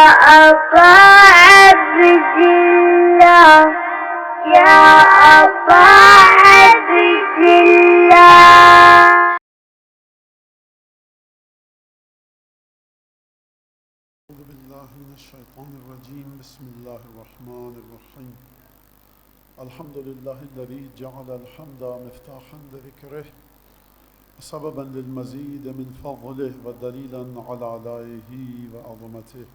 أبا عبد الله يا أبا عبد الله. أعوذ بالله من الشيطان الرجيم. بسم الله الرحمن الرحيم. الحمد لله الذي جعل الحمد مفتاحا لذكره سببا للمزيد من فضله ودليلا على آلائه وعظمته،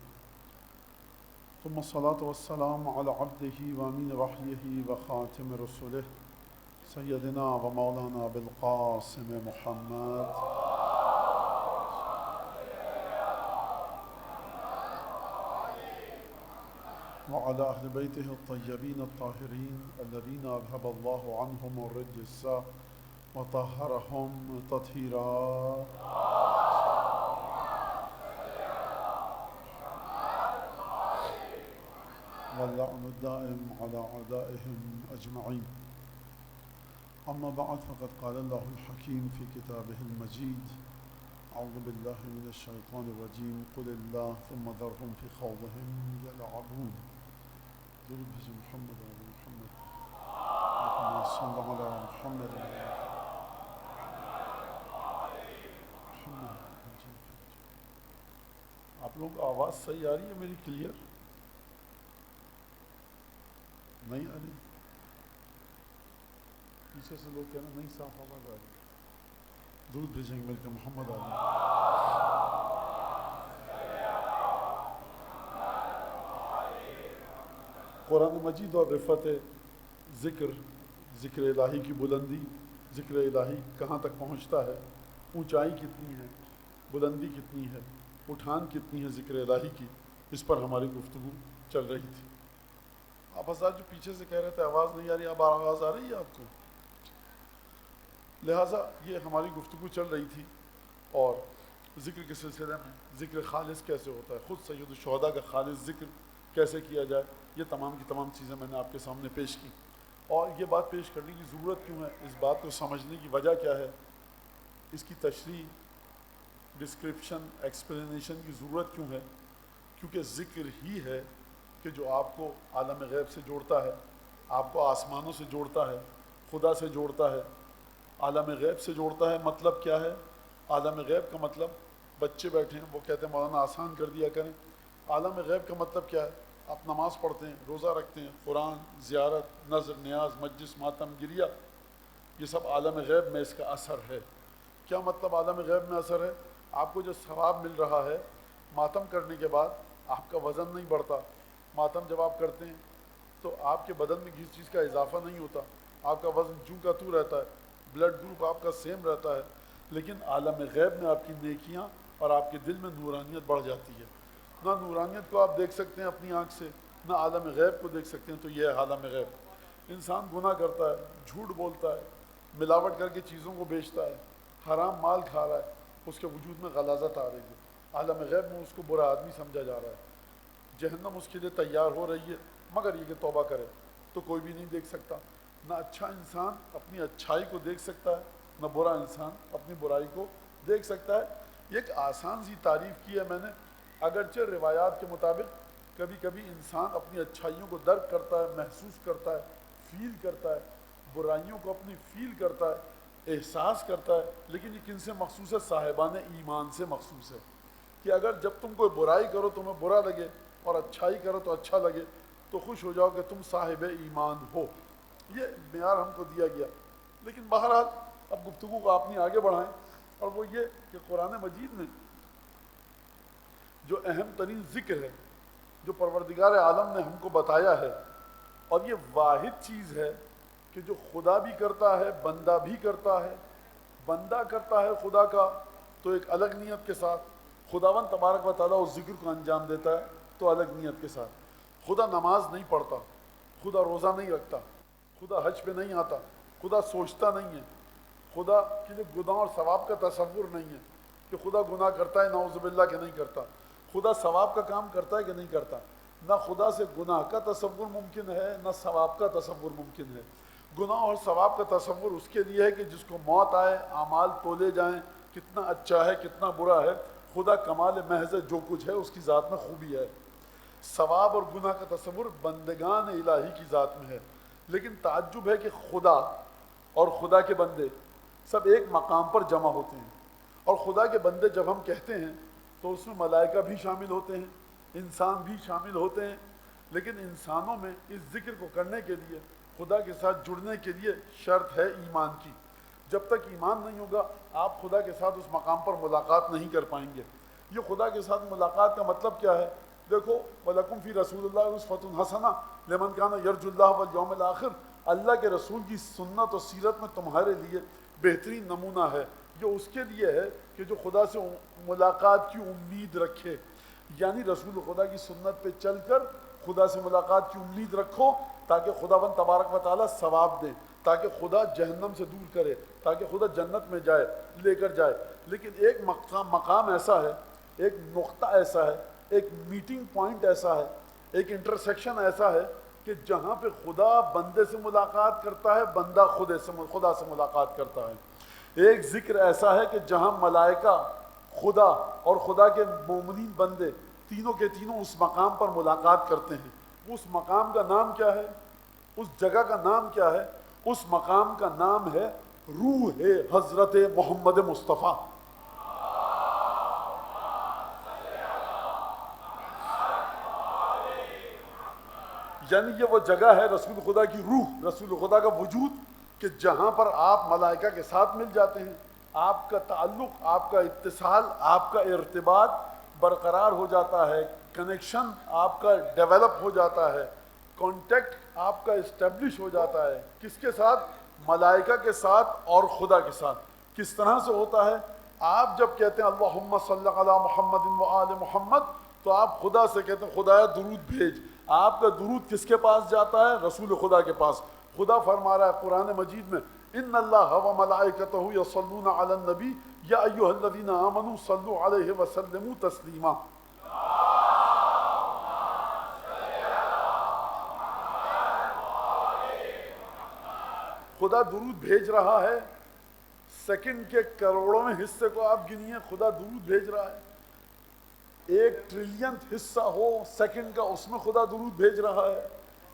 ثم الصلاة والسلام على عبده وأمين وحيه وخاتم رسله سيدنا ومولانا بالقاسم محمد وعلى أهل بيته الطيبين الطاهرين الذين أذهب الله عنهم الرجس وطهرهم تطهيرا. واللعن الدائم على أعدائهم أجمعين. أما بعد، فقد قال الله الحكيم في كتابه المجيد: أعوذ بالله من الشيطان الرجيم. قل الله ثم ذرهم في خوضهم يلعبون. درود بجم محمد وعلى محمد. اللهم صل على محمد وعلى محمد. آپ لوگ آواز صحیح آ رہی ہے میری؟ کلیئر نہیں آ رہی؟ پیچھے سے لوگ کہنا نہیں صاف آواز آ رہی. درود بھیجیں گے مل کے محمد علی. قرآن مجید اور رفت ذکر، ذکر الہی کی بلندی، ذکر الہی کہاں تک پہنچتا ہے، اونچائی کتنی ہے، بلندی کتنی ہے، اٹھان کتنی ہے ذکر الہی کی، اس پر ہماری گفتگو چل رہی تھی. آپ حضرات جو پیچھے سے کہہ رہے تھے آواز نہیں آ رہی، اب آواز آ رہی ہے آپ کو؟ لہٰذا یہ ہماری گفتگو چل رہی تھی، اور ذکر کے سلسلے میں ذکر خالص کیسے ہوتا ہے، خود سید الشہداء کا خالص ذکر کیسے کیا جائے، یہ تمام کی تمام چیزیں میں نے آپ کے سامنے پیش کی. اور یہ بات پیش کرنے کی ضرورت کیوں ہے، اس بات کو سمجھنے کی وجہ کیا ہے، اس کی تشریح، ڈسکرپشن، ایکسپلینیشن کی ضرورت کیوں ہے؟ کیونکہ ذکر ہی ہے کہ جو آپ کو عالم غیب سے جوڑتا ہے، آپ کو آسمانوں سے جوڑتا ہے، خدا سے جوڑتا ہے، عالم غیب سے جوڑتا ہے. مطلب کیا ہے عالم غیب کا؟ مطلب بچے بیٹھے ہیں وہ کہتے ہیں مولانا آسان کر دیا کریں. عالم غیب کا مطلب کیا ہے؟ آپ نماز پڑھتے ہیں، روزہ رکھتے ہیں، قرآن، زیارت، نظر، نیاز، مجلس، ماتم، گریہ، یہ سب عالم غیب میں اس کا اثر ہے. کیا مطلب عالم غیب میں اثر ہے؟ آپ کو جو ثواب مل رہا ہے ماتم کرنے کے بعد، آپ کا وزن نہیں بڑھتا. ماتم جب آپ کرتے ہیں تو آپ کے بدن میں کسی چیز کا اضافہ نہیں ہوتا، آپ کا وزن جوں کا توں رہتا ہے، بلڈ گروپ آپ کا سیم رہتا ہے. لیکن عالم غیب میں آپ کی نیکیاں اور آپ کے دل میں نورانیت بڑھ جاتی ہے. نہ نورانیت کو آپ دیکھ سکتے ہیں اپنی آنکھ سے، نہ عالم غیب کو دیکھ سکتے ہیں. تو یہ ہے عالم غیب. انسان گناہ کرتا ہے، جھوٹ بولتا ہے، ملاوٹ کر کے چیزوں کو بیچتا ہے، حرام مال کھا رہا ہے، اس کے وجود میں غلاظت آ رہی ہے. عالم غیب میں اس کو برا آدمی سمجھا جا رہا ہے. جہنم اس کے لیے تیار ہو رہی ہے، مگر یہ کہ توبہ کرے تو کوئی بھی نہیں دیکھ سکتا. نہ اچھا انسان اپنی اچھائی کو دیکھ سکتا ہے، نہ برا انسان اپنی برائی کو دیکھ سکتا ہے. یہ ایک آسان سی تعریف کی ہے میں نے. اگرچہ روایات کے مطابق کبھی کبھی انسان اپنی اچھائیوں کو درک کرتا ہے، محسوس کرتا ہے، فیل کرتا ہے، برائیوں کو اپنی فیل کرتا ہے، احساس کرتا ہے. لیکن یہ کن سے مخصوص ہے؟ صاحبان ایمان سے مخصوص ہے. کہ اگر جب تم کوئی برائی کرو تمہیں برا لگے، اور اچھائی کرو تو اچھا لگے، تو خوش ہو جاؤ کہ تم صاحب ایمان ہو. یہ معیار ہم کو دیا گیا. لیکن بہرحال اب گفتگو کو اپنی آگے بڑھائیں، اور وہ یہ کہ قرآن مجید میں جو اہم ترین ذکر ہے، جو پروردگار عالم نے ہم کو بتایا ہے، اور یہ واحد چیز ہے کہ جو خدا بھی کرتا ہے، بندہ بھی کرتا ہے. بندہ کرتا ہے خدا کا تو ایک الگ نیت کے ساتھ، خداوند تبارک و تعالیٰ اس ذکر کو انجام دیتا ہے تو الگ نیت کے ساتھ. خدا نماز نہیں پڑھتا، خدا روزہ نہیں رکھتا، خدا حج پہ نہیں آتا، خدا سوچتا نہیں ہے، خدا کے لیے گناہ اور ثواب کا تصور نہیں ہے کہ خدا گناہ کرتا ہے نعوذ باللہ کہ نہیں کرتا. خدا ثواب کا کام کرتا ہے کہ نہیں کرتا. نہ خدا سے گناہ کا تصور ممکن ہے، نہ ثواب کا تصور ممکن ہے. گناہ اور ثواب کا تصور اس کے لیے ہے کہ جس کو موت آئے، اعمال تولے جائیں، کتنا اچھا ہے کتنا برا ہے. خدا کمال محض ہے، جو کچھ ہے اس کی ذات میں خوبی ہے. ثواب اور گناہ کا تصور بندگان الہی کی ذات میں ہے، لیکن تعجب ہے کہ خدا اور خدا کے بندے سب ایک مقام پر جمع ہوتے ہیں، اور خدا کے بندے جب ہم کہتے ہیں تو اس میں ملائکہ بھی شامل ہوتے ہیں، انسان بھی شامل ہوتے ہیں، لیکن انسانوں میں اس ذکر کو کرنے کے لیے، خدا کے ساتھ جڑنے کے لیے شرط ہے ایمان کی۔ جب تک ایمان نہیں ہوگا آپ خدا کے ساتھ اس مقام پر ملاقات نہیں کر پائیں گے۔ یہ خدا کے ساتھ ملاقات کا مطلب کیا ہے؟ دیکھو وَلَكُمْ فِي رَسُولِ اللَّهِ أُسْوَةٌ حَسَنَةٌ لِمَنْ كَانَ يَرْجُو اللَّهَ وَالْيَوْمَ الْآخِرَ، اللہ کے رسول کی سنت و سیرت میں تمہارے لیے بہترین نمونہ ہے۔ یہ اس کے لیے ہے کہ جو خدا سے ملاقات کی امید رکھے، یعنی رسول خدا کی سنت پہ چل کر خدا سے ملاقات کی امید رکھو، تاکہ خداوند تبارک و تعالیٰ ثواب دے، تاکہ خدا جہنم سے دور کرے، تاکہ خدا جنت میں جائے لے کر جائے۔ لیکن ایک مقام ایسا ہے، ایک نقطہ ایسا ہے، ایک میٹنگ پوائنٹ ایسا ہے، ایک انٹرسیکشن ایسا ہے کہ جہاں پہ خدا بندے سے ملاقات کرتا ہے، بندہ خدا سے ملاقات کرتا ہے۔ ایک ذکر ایسا ہے کہ جہاں ملائکہ، خدا اور خدا کے مومنین بندے تینوں کے تینوں اس مقام پر ملاقات کرتے ہیں۔ اس مقام کا نام کیا ہے؟ اس جگہ کا نام کیا ہے؟ اس مقام کا نام ہے روح حضرت محمد مصطفیٰ۔ یعنی یہ وہ جگہ ہے رسول خدا کی روح، رسول خدا کا وجود، کہ جہاں پر آپ ملائکہ کے ساتھ مل جاتے ہیں، آپ کا تعلق، آپ کا اتصال، آپ کا ارتباط برقرار ہو جاتا ہے، کنیکشن آپ کا ڈیولپ ہو جاتا ہے، کانٹیکٹ آپ کا اسٹیبلش ہو جاتا ہے۔ کس کے ساتھ؟ ملائکہ کے ساتھ اور خدا کے ساتھ۔ کس طرح سے ہوتا ہے؟ آپ جب کہتے ہیں اللہم صلی علی محمد و آل محمد، تو آپ خدا سے کہتے ہیں خدایا درود بھیج۔ آپ کا درود کس کے پاس جاتا ہے؟ رسول خدا کے پاس۔ خدا فرما رہا ہے قرآن مجید میں ان اللہ و ملائکتہ یصلون علی النبی یا ایھا الذین آمنوا صلوا علیہ وسلموا تسلیما۔ خدا درود بھیج رہا ہے، سیکنڈ کے کروڑوں میں حصے کو آپ گنیے، خدا درود بھیج رہا ہے۔ 1 ٹریلین حصہ ہو سیکنڈ کا، اس میں خدا درود بھیج رہا ہے۔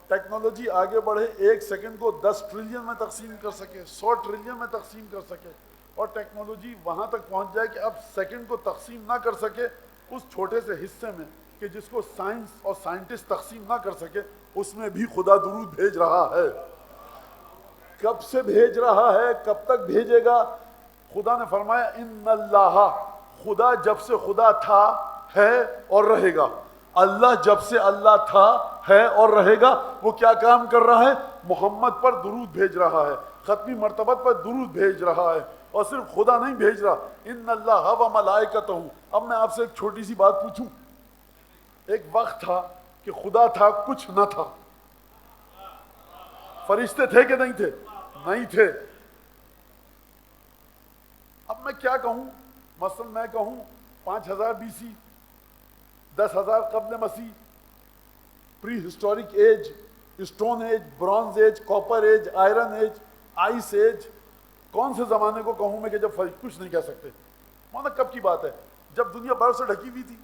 ٹیکنالوجی آگے بڑھے، 1 سیکنڈ کو 10 ٹریلین میں تقسیم کر سکے، 100 ٹریلین میں تقسیم کر سکے، اور ٹیکنالوجی وہاں تک پہنچ جائے کہ اب سیکنڈ کو تقسیم نہ کر سکے اس چھوٹے سے حصے میں، کہ جس کو سائنس اور سائنٹسٹ تقسیم نہ کر سکے، اس میں بھی خدا درود بھیج رہا ہے۔ کب سے بھیج رہا ہے؟ کب تک بھیجے گا؟ خدا نے فرمایا ان اللہ، خدا جب سے خدا تھا، ہے اور رہے گا۔ اللہ جب سے اللہ تھا، ہے اور رہے گا، وہ کیا کام کر رہا ہے؟ محمد پر درود بھیج رہا ہے، ختمی مرتبت پر درود بھیج رہا ہے۔ اور صرف خدا نہیں بھیج رہا، ان اللہ و ملائکتہ۔ اب میں آپ سے ایک چھوٹی سی بات پوچھوں، ایک وقت تھا کہ خدا تھا، کچھ نہ تھا، فرشتے تھے کہ نہیں تھے؟ نہیں تھے۔ اب میں کیا کہوں؟ مثلا میں کہوں 5000 BC، 10,000 قبل مسیح، prehistoric age, stone age, bronze age, copper age, iron age, ice age, کون سے زمانے کو کہوں میں کہ جب کچھ نہیں کہہ سکتے؟ مانا کب کی بات ہے؟ جب دنیا برف سے ڈھکی ہوئی تھی؟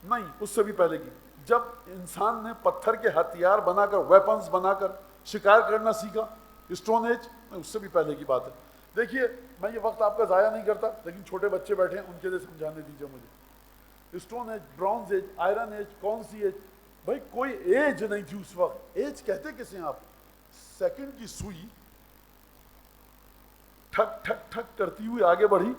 نہیں، اس سے بھی پہلے کی، جب انسان نے پتھر کے ہتھیار بنا کر، ویپنز بنا کر شکار کرنا سیکھا، اسٹون ایج، اس سے بھی پہلے کی بات ہے۔ دیکھیے میں یہ وقت آپ کا ضائع نہیں کرتا، لیکن چھوٹے بچے بیٹھے ہیں ان کے لیے سمجھانے دیجیے مجھے۔ Stone age, bronze age, iron age, کون سی ایج؟ بھائی کوئی ایج نہیں تھی اس وقت۔ ایج کہتے کسے ہیں آپ؟ سیکنڈ کی سوئی ٹھک ٹھک ٹھک کرتی ہوئی آگے بڑھی،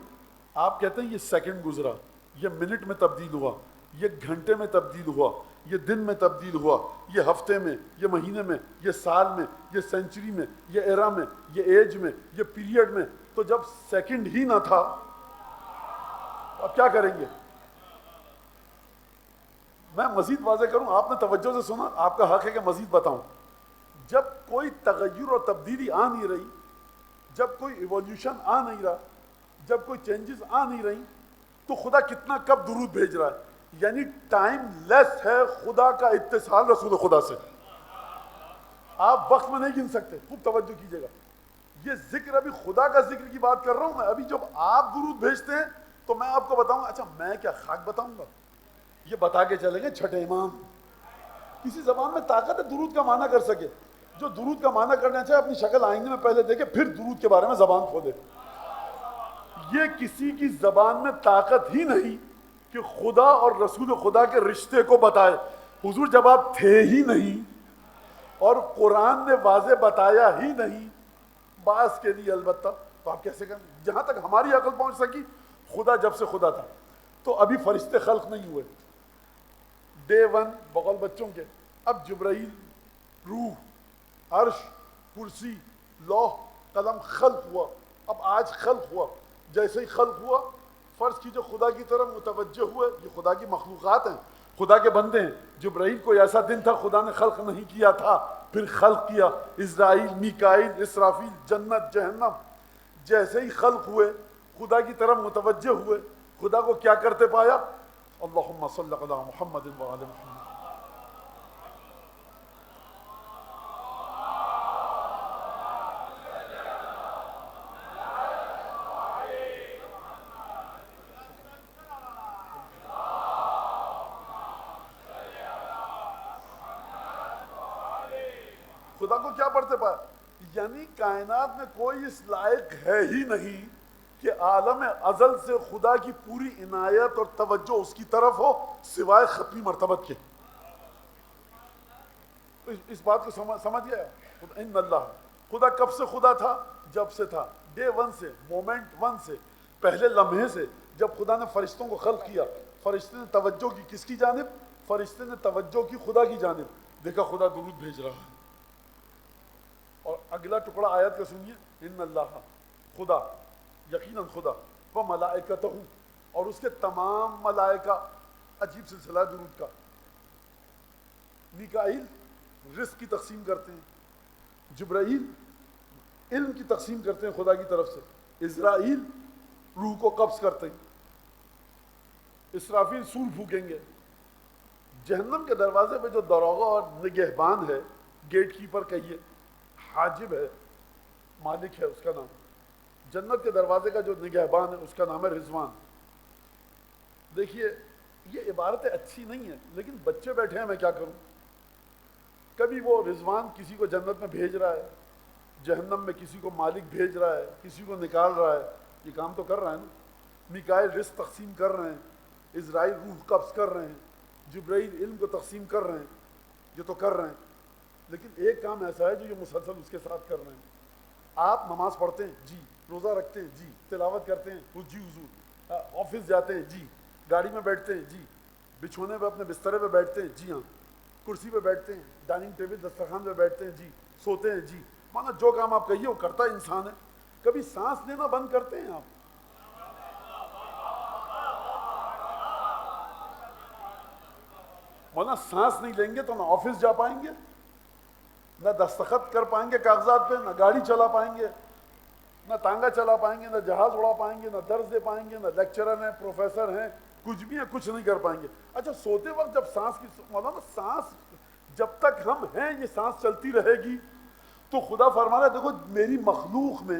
آپ کہتے ہیں یہ سیکنڈ گزرا، یہ منٹ میں تبدیل ہوا، یہ گھنٹے میں تبدیل ہوا، یہ دن میں تبدیل ہوا، یہ ہفتے میں، یہ مہینے میں، یہ سال میں، یہ سینچری میں، یہ ایرا میں، یہ ایج میں، یہ پیریڈ میں۔ تو جب سیکنڈ ہی نہ تھا اب کیا کریں گے؟ میں مزید واضح کروں، آپ نے توجہ سے سنا، آپ کا حق ہے کہ مزید بتاؤں۔ جب کوئی تغیر اور تبدیلی آ نہیں رہی، جب کوئی ایولیوشن آ نہیں رہا، جب کوئی چینجز آ نہیں رہی، تو خدا کتنا کب درود بھیج رہا ہے؟ یعنی ٹائم لیس ہے خدا کا اتصال رسول خدا سے۔ آپ وقت میں نہیں گن سکتے، خوب توجہ کیجئے گا۔ یہ ذکر ابھی خدا کا ذکر کی بات کر رہا ہوں میں، ابھی جب آپ درود بھیجتے ہیں تو میں آپ کو بتاؤں گا، اچھا میں کیا خاک بتاؤں گا؟ یہ بتا کے چلیں گے چھٹے امام. کسی زبان میں طاقت ہے درود کا معنی کر سکے؟ جو درود کا معنی کرنا چاہے اپنی شکل آئینے میں پہلے دیکھے پھر درود کے بارے میں زبان کھولے. یہ کسی کی زبان میں طاقت ہی نہیں کہ خدا اور رسول خدا کے رشتے کو بتائے. حضور جب آپ تھے ہی نہیں اور قرآن نے واضح بتایا ہی نہیں بعض کے لیے البتہ، تو آپ کیسے کریں؟ جہاں تک ہماری عقل پہنچ سکی خدا جب سے خدا تھا تو ابھی فرشتے خلق نہیں ہوئے. ڈے ون بغل بچوں کے. اب جبرائیل، روح، عرش، کرسی، لوح، قلم خلق ہوا. اب آج خلق ہوا. جیسے ہی خلق ہوا فرض کیجئے خدا کی طرف متوجہ ہوئے. یہ خدا کی مخلوقات ہیں، خدا کے بندے ہیں. جبرائیل کوئی ایسا دن تھا خدا نے خلق نہیں کیا تھا، پھر خلق کیا. اسرائیل، میکائیل، اسرافیل، جنت، جہنم. جیسے ہی خلق ہوئے خدا کی طرف متوجہ ہوئے، خدا کو کیا کرتے پایا؟ اللہم صلی علی محمد وعلی محمد. خدا کو کیا پڑھتے پایا؟ یعنی کائنات میں کوئی اس لائق ہے ہی نہیں کہ عالم ازل سے خدا کی پوری عنایت اور توجہ اس کی طرف ہو سوائے ختمی مرتبت کے. اس بات کو سمجھ گیا؟ ان اللہ، خدا کب سے خدا تھا؟ جب سے تھا. ڈے ون سے، مومنٹ ون سے، پہلے لمحے سے جب خدا نے فرشتوں کو خلق کیا. فرشتے نے توجہ کی کس کی جانب؟ فرشتے نے توجہ کی خدا کی جانب. دیکھا خدا درود بھیج رہا ہے. اور اگلا ٹکڑا آیت کا سنیے. ان اللہ، خدا، یقیناً خدا، وہ ملائکتہ، اور اس کے تمام ملائکہ. عجیب سلسلہ درود کا. میکائیل رزق کی تقسیم کرتے ہیں، جبرائیل علم کی تقسیم کرتے ہیں خدا کی طرف سے، اسرائیل روح کو قبض کرتے ہیں، اسرافیل سور پھونکیں گے. جہنم کے دروازے پہ جو داروغہ اور نگہبان ہے، گیٹ کیپر کہیے، حاجب ہے، مالک ہے اس کا نام. جنت کے دروازے کا جو نگہبان ہے اس کا نام ہے رضوان. دیکھیے یہ عبارتیں اچھی نہیں ہیں لیکن بچے بیٹھے ہیں، میں کیا کروں. کبھی وہ رضوان کسی کو جنت میں بھیج رہا ہے، جہنم میں کسی کو مالک بھیج رہا ہے، کسی کو نکال رہا ہے. یہ کام تو کر رہا ہے نا. میکائیل رزق تقسیم کر رہے ہیں، اسرائیل روح قبض کر رہے ہیں، جبرائیل علم کو تقسیم کر رہے ہیں. یہ تو کر رہے ہیں لیکن ایک کام ایسا ہے جو یہ مسلسل اس کے ساتھ کر رہے ہیں. آپ نماز پڑھتے ہیں جی، روزہ رکھتے ہیں جی، تلاوت کرتے ہیں جی، حضور، آفس جاتے ہیں جی، گاڑی میں بیٹھتے ہیں جی، بچھونے پہ اپنے بسترے پہ بیٹھتے ہیں جی ہاں، کرسی پہ بیٹھتے ہیں، ڈائننگ ٹیبل دسترخوان پہ بیٹھتے ہیں جی، سوتے ہیں جی. مانا جو کام آپ کہیے وہ کرتا ہے انسان ہے. کبھی سانس لینا بند کرتے ہیں آپ؟ مانا سانس نہیں لیں گے تو نہ آفس جا پائیں گے، نہ دستخط کر پائیں گے کاغذات پہ، نہ گاڑی چلا پائیں گے، نہ تانگا چلا پائیں گے، نہ جہاز اڑا پائیں گے، نہ درس دے پائیں گے، نہ لیکچرر ہیں، پروفیسر ہیں، کچھ بھی ہیں، کچھ نہیں کر پائیں گے. اچھا سوتے وقت جب سانس کی، مولانا سانس جب تک ہم ہیں یہ سانس چلتی رہے گی. تو خدا فرما رہا ہے دیکھو میری مخلوق میں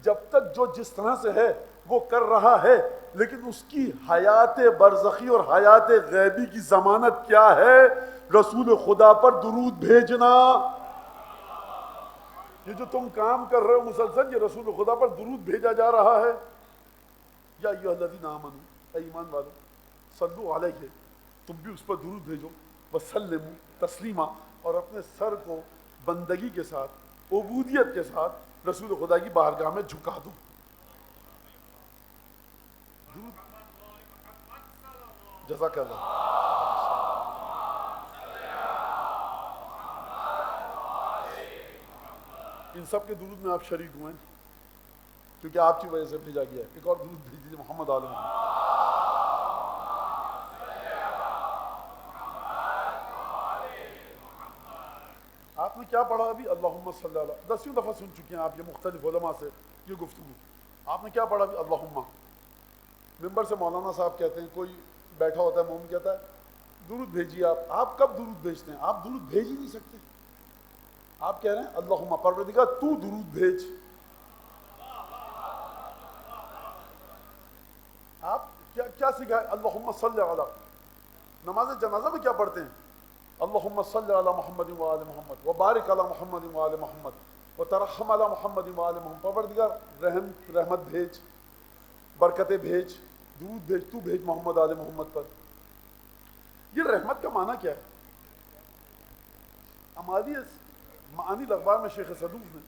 جب تک جو جس طرح سے ہے وہ کر رہا ہے، لیکن اس کی حیات برزخی اور حیات غیبی کی ضمانت کیا ہے؟ رسول خدا پر درود بھیجنا. یہ جو تم کام کر رہے ہو مسلسل، یہ رسول خدا پر درود بھیجا جا رہا ہے. یا ایھا الذین آمنوا، اے ایمان والو، صلو علیہ، تم بھی اس پر درود بھیجو، وسلموا تسلیما، اور اپنے سر کو بندگی کے ساتھ، عبودیت کے ساتھ رسول خدا کی بارگاہ میں جھکا دو. جزاک اللہ. ان سب کے درود میں آپ شریک ہوئے ہیں کیونکہ آپ کی وجہ سے بھیجا گیا ہے. ایک اور درود بھیج دیجیے محمد عالم. آپ نے کیا پڑھا ابھی؟ اللہم صلی اللہ. 10ویں دفعہ سن چکے ہیں آپ یہ مختلف علماء سے یہ گفتگو. آپ نے کیا پڑھا ابھی؟ اللہم. ممبر سے مولانا صاحب کہتے ہیں، کوئی بیٹھا ہوتا ہے مومن کہتا ہے درود بھیجیے. آپ کب درود بھیجتے ہیں؟ آپ درود بھیج ہی نہیں سکتے. آپ کہہ رہے ہیں اللہم پروردگار تو درود بھیج. آپ کیا سکھائے؟ اللہم صلی علی. نماز جنازہ میں کیا پڑھتے ہیں؟ اللہم صلی علی محمد و آل محمد وبارک علی محمد و آل محمد وترحم علی محمد و آل محمد. پروردگار رحمت بھیج، برکتیں بھیج، درود بھیج، تو بھیج محمد آل محمد پر. یہ رحمت کا معنی کیا ہے؟ ہماری معانی الاخبار میں شیخ صدوق نے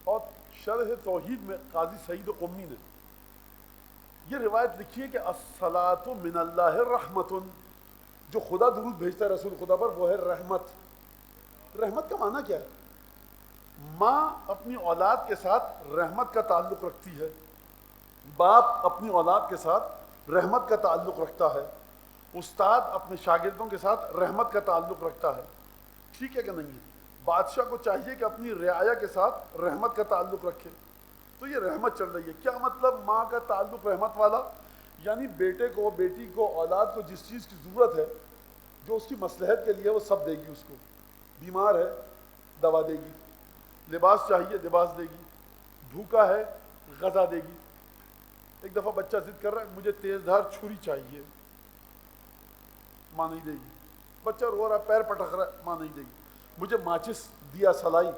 اور شرح توحید میں قاضی سعید قمی نے یہ روایت لکھی ہے کہ الصلاۃ من اللہ رحمت، جو خدا درود بھیجتا ہے رسول خدا پر وہ ہے رحمت. رحمت کا معنی کیا ہے؟ ماں اپنی اولاد کے ساتھ رحمت کا تعلق رکھتی ہے، باپ اپنی اولاد کے ساتھ رحمت کا تعلق رکھتا ہے، استاد اپنے شاگردوں کے ساتھ رحمت کا تعلق رکھتا ہے. ٹھیک ہے کہ نہیں؟ بادشاہ کو چاہیے کہ اپنی رعایا کے ساتھ رحمت کا تعلق رکھے. تو یہ رحمت چل رہی ہے. کیا مطلب ماں کا تعلق رحمت والا؟ یعنی بیٹے کو، بیٹی کو، اولاد کو جس چیز کی ضرورت ہے جو اس کی مصلحت کے لیے وہ سب دے گی. اس کو بیمار ہے دوا دے گی، لباس چاہیے لباس دے گی، بھوکا ہے غذا دے گی. ایک دفعہ بچہ ضد کر رہا ہے مجھے تیز دھار چھری چاہیے، ماں نہیں دے گی. بچہ رو رہا ہے پیر پٹک رہا ہے، ماں نہیں دے گی. مجھے ماچس دیا سلائی،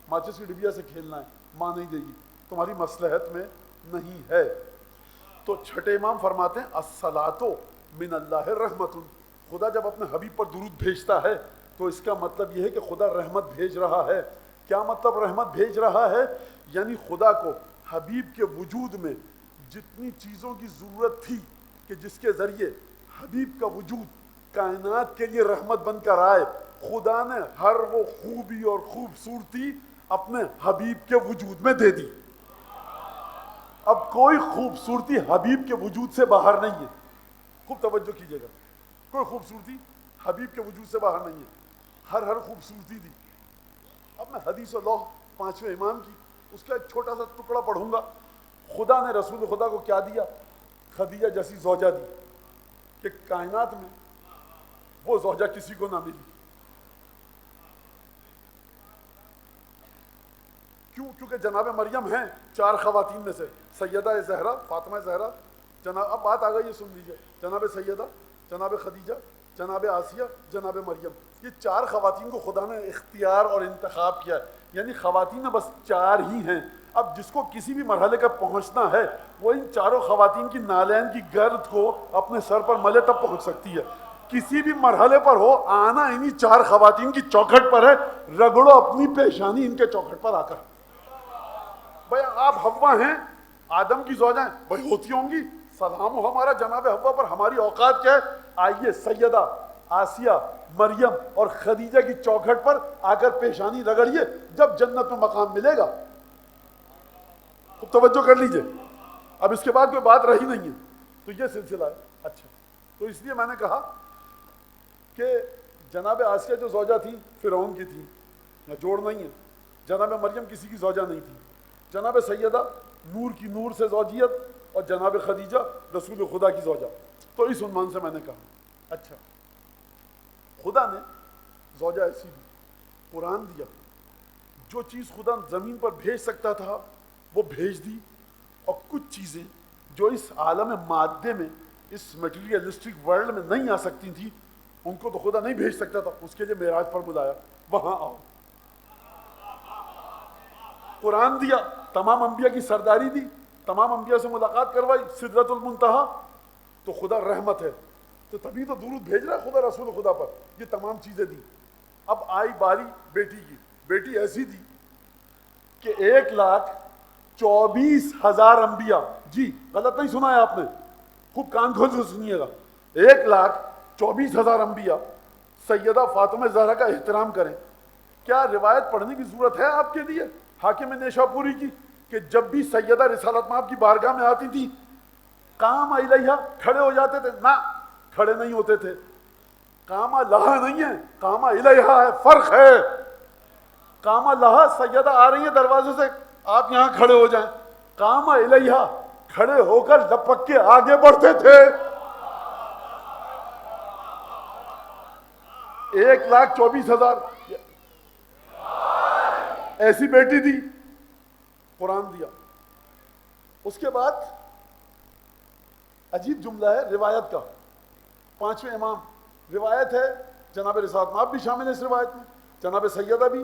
ماچس کی ڈبیا سے کھیلنا ہے، ماں نہیں دے گی، تمہاری مصلحت میں نہیں ہے. تو چھٹے امام فرماتے ہیں الصلاۃ من اللہ رحمت. خدا جب اپنے حبیب پر درود بھیجتا ہے تو اس کا مطلب یہ ہے کہ خدا رحمت بھیج رہا ہے. کیا مطلب رحمت بھیج رہا ہے؟ یعنی خدا کو حبیب کے وجود میں جتنی چیزوں کی ضرورت تھی کہ جس کے ذریعے حبیب کا وجود کائنات کے لیے رحمت بن کر آئے، خدا نے ہر وہ خوبی اور خوبصورتی اپنے حبیب کے وجود میں دے دی. اب کوئی خوبصورتی حبیب کے وجود سے باہر نہیں ہے. خوب توجہ کیجیے گا، کوئی خوبصورتی حبیب کے وجود سے باہر نہیں ہے. ہر خوبصورتی دی. اب میں حدیث اللہ پانچویں امام کی اس کا ایک چھوٹا سا ٹکڑا پڑھوں گا. خدا نے رسول خدا کو کیا دیا؟ خدیجہ جیسی زوجہ دی کہ کائنات میں وہ زوجہ کسی کو نہ ملی. کیونکہ جناب مریم ہیں چار خواتین میں سے، سیدہ زہرا، فاطمہ زہرا، جناب، اب بات آ گئی ہے سن لیجیے، جناب سیدہ، جناب خدیجہ، جناب آسیہ، جناب مریم. یہ چار خواتین کو خدا نے اختیار اور انتخاب کیا ہے. یعنی خواتین میں بس چار ہی ہیں. اب جس کو کسی بھی مرحلے کا پہنچنا ہے وہ ان چاروں خواتین کی نالین کی گرد کو اپنے سر پر ملے تب پہنچ سکتی ہے. کسی بھی مرحلے پر ہو، آنا انہی چار خواتین کی چوکھٹ پر ہے. رگڑو اپنی پیشانی ان کے چوکھٹ پر آ کر. بھائی آپ حوا ہیں، آدم کی زوجہ ہیں، بھائی ہوتی ہوں گی. سلام ہو ہمارا جناب حوا پر. ہماری اوقات کیا ہے؟ آئیے سیدہ، آسیہ، مریم اور خدیجہ کی چوکھٹ پر آ کر پیشانی رگڑیے. جب جنت میں مقام ملے گا. تو توجہ کر لیجئے، اب اس کے بعد کوئی بات رہی نہیں ہے. تو یہ سلسلہ ہے. اچھا، تو اس لیے میں نے کہا کہ جناب آسیہ جو زوجہ تھی فرعون کی تھی، جوڑ نہیں ہے. جناب مریم کسی کی زوجہ نہیں تھی. جناب سیدہ نور کی نور سے زوجیت، اور جناب خدیجہ رسول خدا کی زوجہ. تو اس عنوان سے میں نے کہا. اچھا، خدا نے زوجہ ایسی دی، قرآن دیا. جو چیز خدا زمین پر بھیج سکتا تھا وہ بھیج دی. اور کچھ چیزیں جو اس عالم مادے میں، اس میٹیریلسٹک ورلڈ میں نہیں آ سکتی تھیں، ان کو تو خدا نہیں بھیج سکتا تھا. اس کے لیے معراج پر بلایا، وہاں آؤ. قرآن دیا، تمام انبیاء کی سرداری دی، تمام انبیاء سے ملاقات کروائی، سدرۃ المنتہا. تو خدا رحمت ہے، تو تبھی تو درود بھیج رہا ہے خدا رسول خدا پر. یہ تمام چیزیں دی. اب آئی باری بیٹی کی. بیٹی ایسی دی کہ 1,24,000 انبیاء، جی غلط نہیں سنا ہے آپ نے، خوب کان کھول کے سنیے گا، 1,24,000 انبیاء سیدہ فاطمہ زہرا کا احترام کریں. کیا روایت پڑھنے کی ضرورت ہے آپ کے لیے حاکم نیشا پوری کی کہ جب بھی سیدہ رسالت مآب کی بارگاہ میں آتی تھی قام الیہا کھڑے ہو جاتے تھے؟ نہ، کھڑے نہیں ہوتے تھے. قام لہا نہیں ہے، قام الیہا ہے، فرق ہے. قام لہا سیدہ آ رہی ہیں دروازے سے، آپ یہاں کھڑے ہو جائیں. قام الیہا کھڑے ہو کر لپک کے آگے بڑھتے تھے. 1,24,000 ایسی بیٹی دی، قرآن دیا. اس کے بعد عجیب جملہ ہے روایت کا. پانچویں امام روایت ہے جناب رسالت مآب بھی شامل ہے اس روایت میں، جناب سیدہ بھی،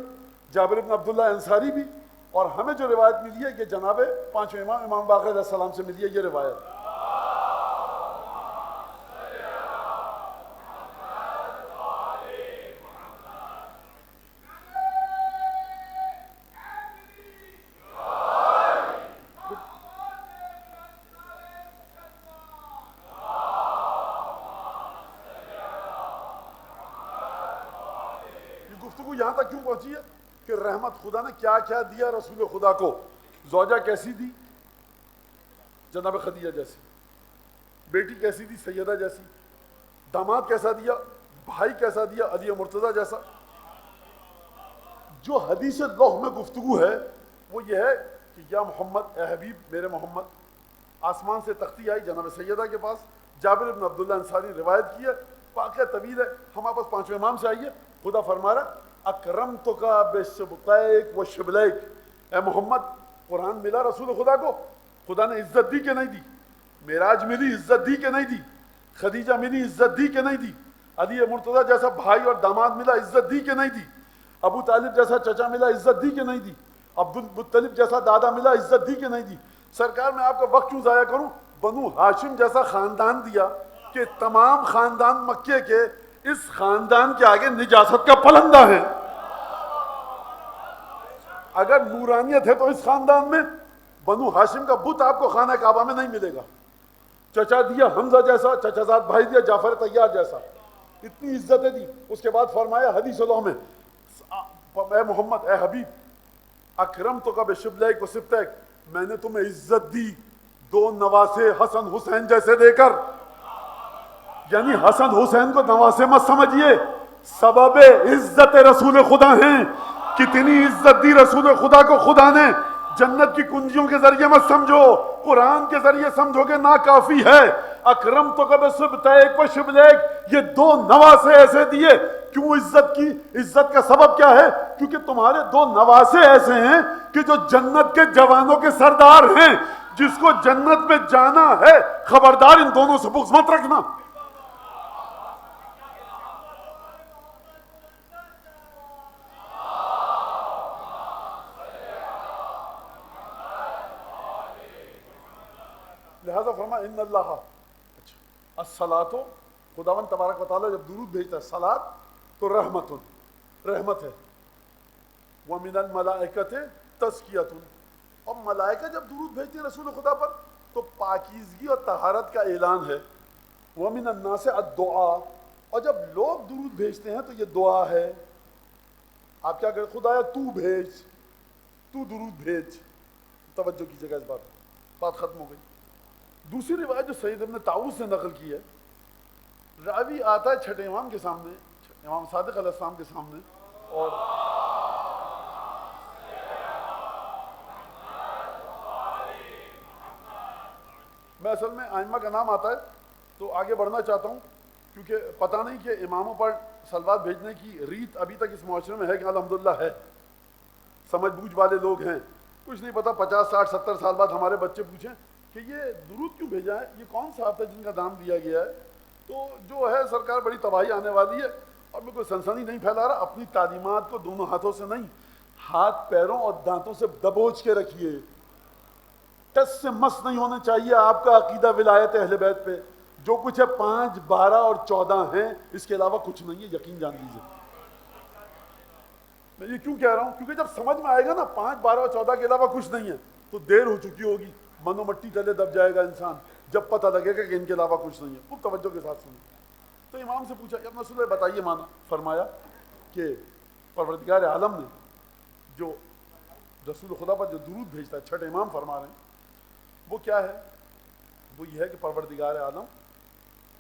جابر بن عبداللہ انصاری بھی، اور ہمیں جو روایت ملی ہے یہ جناب پانچویں امام امام باقر علیہ السلام سے ملی ہے یہ روایت۔ گفتگو یہاں تک کیوں پہنچی ہے کہ رحمت خدا نے کیا کیا دیا رسول خدا کو۔ زوجہ کیسی دی؟ جناب خدیجہ جیسی۔ بیٹی کیسی دی؟ سیدہ جیسی۔ داماد کیسا دیا؟ بھائی کیسا دیا؟ علی مرتضیٰ جیسا۔ جو حدیث لوح میں گفتگو ہے وہ یہ ہے کہ یا محمد، اے حبیب میرے محمد، آسمان سے تختی آئی جناب سیدہ کے پاس، جابر بن عبداللہ انصاری روایت کی ہے، واقعہ طویل ہے، ہمارے پاس پانچویں امام سے آئی ہے۔ خدا فرما رہا اکرمتک بسبطیک و شبلیک، اے محمد قرآن ملا رسول خدا کو، خدا نے عزت دی کہ نہیں دی؟ معراج ملی عزت دی کہ نہیں دی؟ خدیجہ ملی عزت دی کہ نہیں دی؟ علی مرتضیٰ جیسا بھائی اور داماد ملا عزت دی کہ نہیں دی؟ ابو طالب جیسا چچا ملا عزت دی کہ نہیں دی؟ عبد المطلب جیسا دادا ملا عزت دی کہ نہیں دی؟ سرکار میں آپ کا وقت کیوں ضائع کروں؟ بنو ہاشم جیسا خاندان دیا کہ تمام خاندان مکے کے اس خاندان کے آگے نجاست کا پلندہ ہے۔ اگر نورانیت ہے تو اس خاندان میں بنو ہاشم کا بت آپ کو خانہ کعبہ میں نہیں ملے گا۔ چچا دیا حمزہ جیسا، چچا زاد بھائی دیا جعفر طیار جیسا، اتنی عزتیں دی۔ اس کے بعد فرمایا حدیث اللہ میں، اے محمد، اے حبیب، اکرمتک بشبلیک و سبتیک، میں نے تمہیں عزت دی دو نواسے حسن حسین جیسے دے کر۔ یعنی حسن حسین کو نواسے مت سمجھیے، سبب عزت رسول خدا ہیں۔ کتنی عزت دی رسول خدا کو خدا نے، جنت کی کنجیوں کے ذریعے مت سمجھو، قرآن کے ذریعے سمجھو گے ناکافی ہے۔ اکرمتک بسبتیک و شبلیک، یہ دو نواسے ایسے دیے۔ کیوں عزت کی؟ عزت کا سبب کیا ہے؟ کیونکہ تمہارے دو نواسے ایسے ہیں کہ جو جنت کے جوانوں کے سردار ہیں، جس کو جنت میں جانا ہے، خبردار ان دونوں سے بغض مت رکھنا۔ لہذا فرما ان اللہ الصلاۃ، خداوند تبارک و تعالیٰ جب درود بھیجتا ہے صلاۃ تو رحمت ہے، ومن الملائکۃ تزکیۃ، اور ملائکہ جب درود بھیجتے ہیں رسول خدا پر تو پاکیزگی اور طہارت کا اعلان ہے۔ ومن الناس الدعاء، اور جب لوگ درود بھیجتے ہیں تو یہ دعا ہے۔ آپ کیا کریں؟ خدایا تو بھیج، تو درود بھیج۔ توجہ کیجیے گا اس بات ختم ہو گئی۔ دوسری روایت جو سید ابن طاؤس سے نقل کی ہے، راوی آتا ہے چھٹے امام کے سامنے، امام صادق علیہ السلام کے سامنے، اور میں اصل میں ائمہ کا نام آتا ہے تو آگے بڑھنا چاہتا ہوں، کیونکہ پتہ نہیں کہ اماموں پر صلوات بھیجنے کی ریت ابھی تک اس معاشرے میں ہے کہ الحمدللہ ہے، سمجھ بوجھ والے لوگ ہیں۔ کچھ نہیں پتہ 50 60 70 سال بعد ہمارے بچے پوچھیں کہ یہ درود کیوں بھیجا ہے، یہ کون صاحب تھا جن کا نام دیا گیا ہے، تو جو ہے سرکار بڑی تباہی آنے والی ہے۔ اور میں کوئی سنسنی نہیں پھیلا رہا، اپنی تعلیمات کو دونوں ہاتھوں سے نہیں، ہاتھ پیروں اور دانتوں سے دبوچ کے رکھیے۔ ٹس سے مس نہیں ہونا چاہیے آپ کا عقیدہ ولایت اہل بیت پہ۔ جو کچھ ہے 5 12 اور 14 ہیں، اس کے علاوہ کچھ نہیں ہے، یقین جان لیجیے۔ میں یہ کیوں کہہ رہا ہوں؟ کیونکہ جب سمجھ میں آئے گا نا 5 12 اور 14 کے علاوہ کچھ نہیں ہے تو دیر ہو چکی ہوگی، منو مٹی تلے دب جائے گا انسان جب پتہ لگے گا کہ ان کے علاوہ کچھ نہیں ہے۔ خوب توجہ کے ساتھ سنیں۔ تو امام سے پوچھا، ابن مسعود بتائیے مانا، فرمایا کہ پروردگار عالم نے جو رسول خدا پر جو درود بھیجتا ہے، چھٹے امام فرما رہے ہیں، وہ کیا ہے؟ وہ یہ ہے کہ پروردگار عالم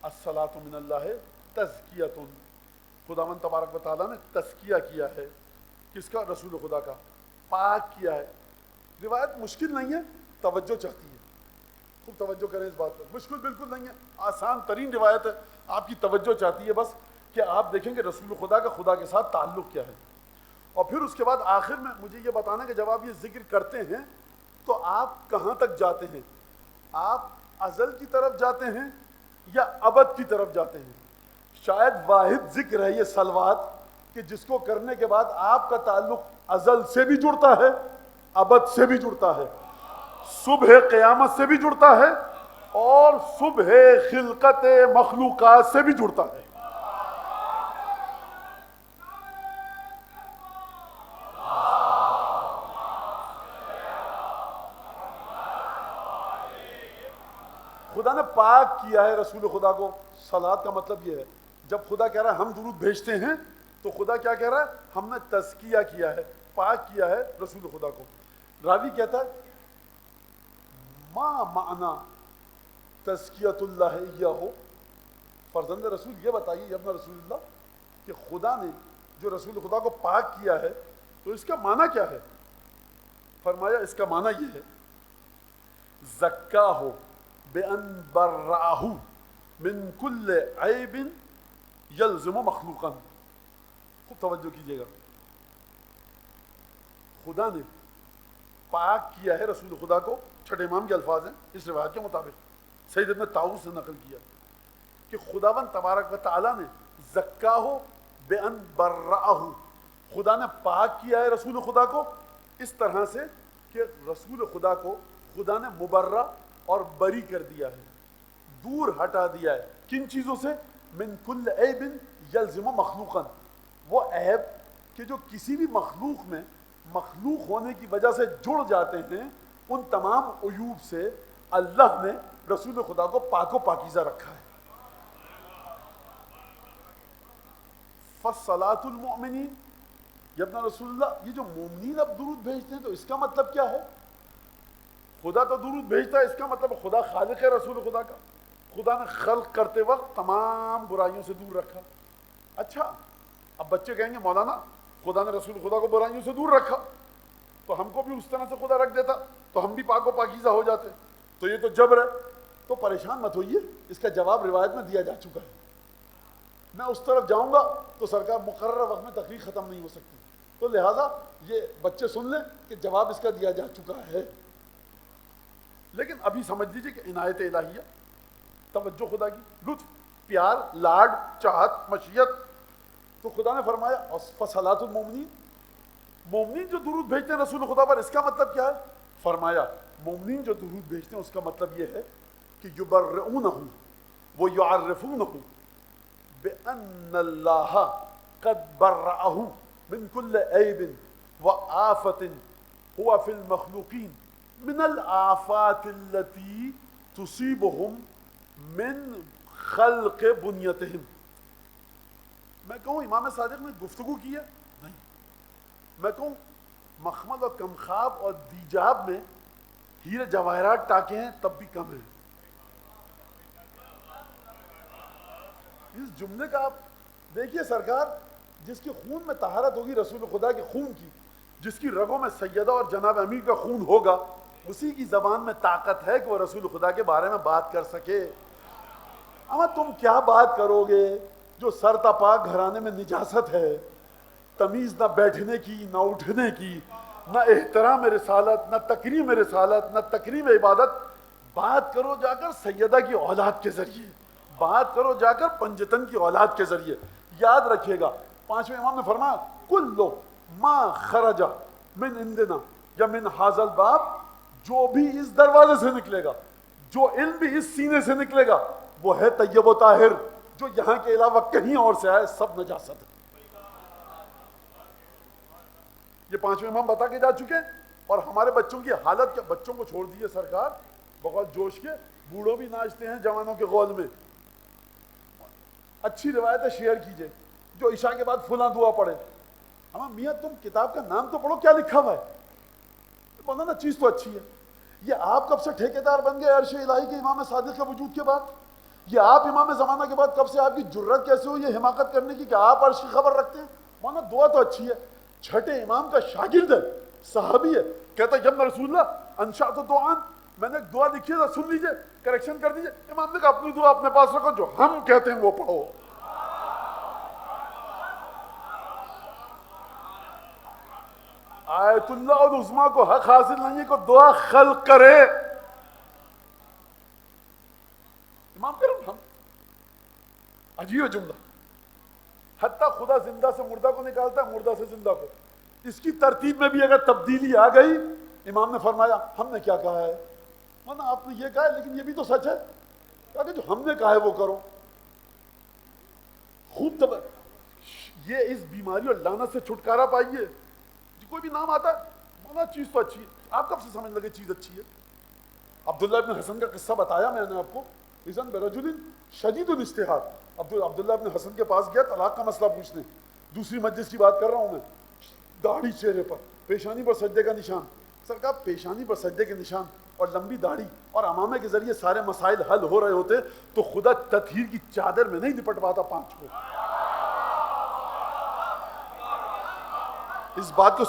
الصلاۃ من اللہ تزکیۃ، خداوند تبارک و تعالیٰ نے تزکیہ کیا ہے، کس کا؟ رسول خدا کا، پاک کیا ہے۔ روایت مشکل نہیں ہے، توجہ چاہتی ہے، خوب توجہ کریں اس بات پر، مشکل بالکل نہیں ہے، آسان ترین روایت ہے، آپ کی توجہ چاہتی ہے بس کہ آپ دیکھیں کہ رسول خدا کا خدا کے ساتھ تعلق کیا ہے۔ اور پھر اس کے بعد آخر میں مجھے یہ بتانا کہ جب آپ یہ ذکر کرتے ہیں تو آپ کہاں تک جاتے ہیں؟ آپ ازل کی طرف جاتے ہیں یا ابد کی طرف جاتے ہیں؟ شاید واحد ذکر ہے یہ صلوات کہ جس کو کرنے کے بعد آپ کا تعلق ازل سے بھی جڑتا ہے، ابد سے بھی جڑتا ہے، صبح قیامت سے بھی جڑتا ہے، اور صبح خلقت مخلوقات سے بھی جڑتا ہے۔ خدا نے پاک کیا ہے رسول خدا کو۔ صلوات کا مطلب یہ ہے، جب خدا کہہ رہا ہے ہم درود بھیجتے ہیں تو خدا کیا کہہ رہا ہے؟ ہم نے تزکیہ کیا ہے، پاک کیا ہے رسول خدا کو۔ راوی کہتا ہے ما معنی تزکیۃ اللہ ایہہ، فرزند رسول یہ بتائیے یا ابن رسول اللہ کہ خدا نے جو رسول خدا کو پاک کیا ہے تو اس کا معنی کیا ہے؟ فرمایا اس کا معنی یہ ہے زکاہ بأن برأہ من کل عیب یلزم مخلوقا۔ خوب توجہ کیجیے گا، خدا نے پاک کیا ہے رسول خدا کو، چھٹے امام کے الفاظ ہیں اس روایت کے مطابق، سید ابن طاؤس سے نقل کیا کہ خداوند تبارک و تعالیٰ نے زکاہ بأن برأہ، خدا نے پاک کیا ہے رسول خدا کو اس طرح سے کہ رسول خدا کو خدا نے مبرہ اور بری کر دیا ہے، دور ہٹا دیا ہے۔ کن چیزوں سے؟ من کل عیب یلزم مخلوقا، وہ عیب کہ جو کسی بھی مخلوق میں مخلوق ہونے کی وجہ سے جڑ جاتے ہیں، ان تمام عیوب سے اللہ نے رسول خدا کو پاک و پاکیزہ رکھا ہے۔ فصلاۃ المؤمنین، یا ابن رسول اللہ یہ جو مومنین اب درود بھیجتے ہیں تو اس کا مطلب کیا ہے؟ خدا تو درود بھیجتا ہے، اس کا مطلب خدا خالق ہے رسول خدا کا، خدا نے خلق کرتے وقت تمام برائیوں سے دور رکھا۔ اچھا اب بچے کہیں گے مولانا خدا نے رسول خدا کو برائیوں سے دور رکھا تو ہم کو بھی اس طرح سے خدا رکھ دیتا تو ہم بھی پاک و پاکیزہ ہو جاتے، تو یہ تو جبر ہے۔ تو پریشان مت ہوئیے، اس کا جواب روایت میں دیا جا چکا ہے۔ میں اس طرف جاؤں گا تو سرکار مقررہ وقت میں تقریر ختم نہیں ہو سکتی، تو لہٰذا یہ بچے سن لیں کہ جواب اس کا دیا جا چکا ہے۔ لیکن ابھی سمجھ لیجیے کہ عنایت الہیہ، توجہ خدا کی، لطف، پیار، لاڈ، چاہت، مشیت، تو خدا نے فرمایا فصلاۃ المؤمنین، مومنین جو درود بھیجتے ہیں رسول خدا پر، اس کا مطلب کیا ہے؟ فرمایا مومنین جو درود بھیجتے ہیں اس کا مطلب یہ ہے کہ یبرئونہ، وہ یعرفونہ بأن اللہ قد برأہ من کل عیب وآفت ہوا فی المخلوقین من الآفات التي تصیبہم من خلق بنیتہم۔ میں کہوں امام صادق نے گفتگو کی ہے؟ نہیں۔ میں کہوں مخمل اور کمخاب اور دیجاب میں ہیرے جواہرات ٹاکے ہیں تب بھی کم ہیں۔ اس جملے کا آپ دیکھیے، سرکار جس کے خون میں طہارت ہوگی رسول خدا کے خون کی، جس کی رگوں میں سیدہ اور جناب امیر کا خون ہوگا، اسی کی زبان میں طاقت ہے کہ وہ رسول خدا کے بارے میں بات کر سکے۔ اما تم کیا بات کرو گے جو سر تا پاک گھرانے میں نجاست ہے، تمیز نہ بیٹھنے کی، نہ اٹھنے کی، نہ احترام رسالت، نہ تکریم رسالت، نہ تکریم عبادت۔ بات کرو جا کر سیدہ کی اولاد کے ذریعے، بات کرو جا کر پنجتن کی اولاد کے ذریعے۔ یاد رکھیے گا، پانچویں امام نے فرمایا کل ما خرج من عندنا یا من حاذا الباب، جو بھی اس دروازے سے نکلے گا، جو علم بھی اس سینے سے نکلے گا، وہ ہے طیب و طاہر، جو یہاں کے علاوہ کہیں اور سے آئے سب نجاست ہے۔ یہ پانچویں امام بتا کے جا چکے، اور ہمارے بچوں کی حالت کیا؟ بچوں کو چھوڑ دیے سرکار بہت جوش کے، بوڑھوں بھی ناچتے ہیں جوانوں کے غول میں۔ اچھی روایتیں شیئر کیجئے، جو عشاء کے بعد فلاں دعا پڑھے۔ ہمیں میاں تم کتاب کا نام تو پڑھو، کیا لکھا ہوا ہے؟ بولا نا چیز تو اچھی ہے۔ یہ آپ کب سے ٹھیکیدار بن گئے عرش الہی کے امام صادق کے وجود کے بعد؟ یہ آپ امام زمانہ کے بعد کب سے آپ کی جرت کیسے ہوئی یہ حماقت کرنے کی کہ آپ عرش کی خبر رکھتے ہیں؟ مولانا دعا تو اچھی ہے، چھٹے امام کا شاگرد ہے، صحابی ہے، کہتا ہے جب رسول اللہ انشأت دعان، میں نے ایک دعا لکھی ہے، سن لیجئے، کریکشن کر دیجئے۔ امام نے کہا اپنی دعا اپنے پاس رکھو، جو ہم کہتے ہیں وہ پڑھو۔ آیت اللہ العظمیٰ کو حق حاصل نہیں ہے کو دعا خلق کرے۔ امام کرم ہم عجیب جملہ، حتیٰ خدا زندہ سے مردہ کو نکالتا ہے، مردہ سے زندہ کو. اس کی ترتیب میں بھی اگر تبدیلی آ گئی، امام نے فرمایا ہم نے کیا کہا ہے، مانا آپ نے یہ کہا ہے لیکن یہ بھی تو سچ ہے، کہا کہ جو ہم نے کہا ہے وہ کرو. خوب یہ اس بیماری اور لعنت سے چھٹکارا پائیے. کوئی بھی نام آتا ہے مانا چیز تو اچھی ہے، آپ کب سے سمجھ لگے چیز اچھی ہے. عبداللہ ابن حسن کا قصہ بتایا میں نے آپ کو. اذن برجل شدید الاجتہاد، عبداللہ ابن حسن کے پاس گیا طلاق کا مسئلہ پوچھنے. دوسری مجلس کی بات کر رہا ہوں میں. داڑھی چہرے پر، پیشانی پر سجدے کا نشان. سرکار پیشانی پر سجدے کے نشان اور لمبی داڑھی اور امامے کے ذریعے سارے مسائل حل ہو رہے ہوتے تو خدا تطہیر کی چادر میں نہیں لپٹ پاتا 5 کو. اس بات کو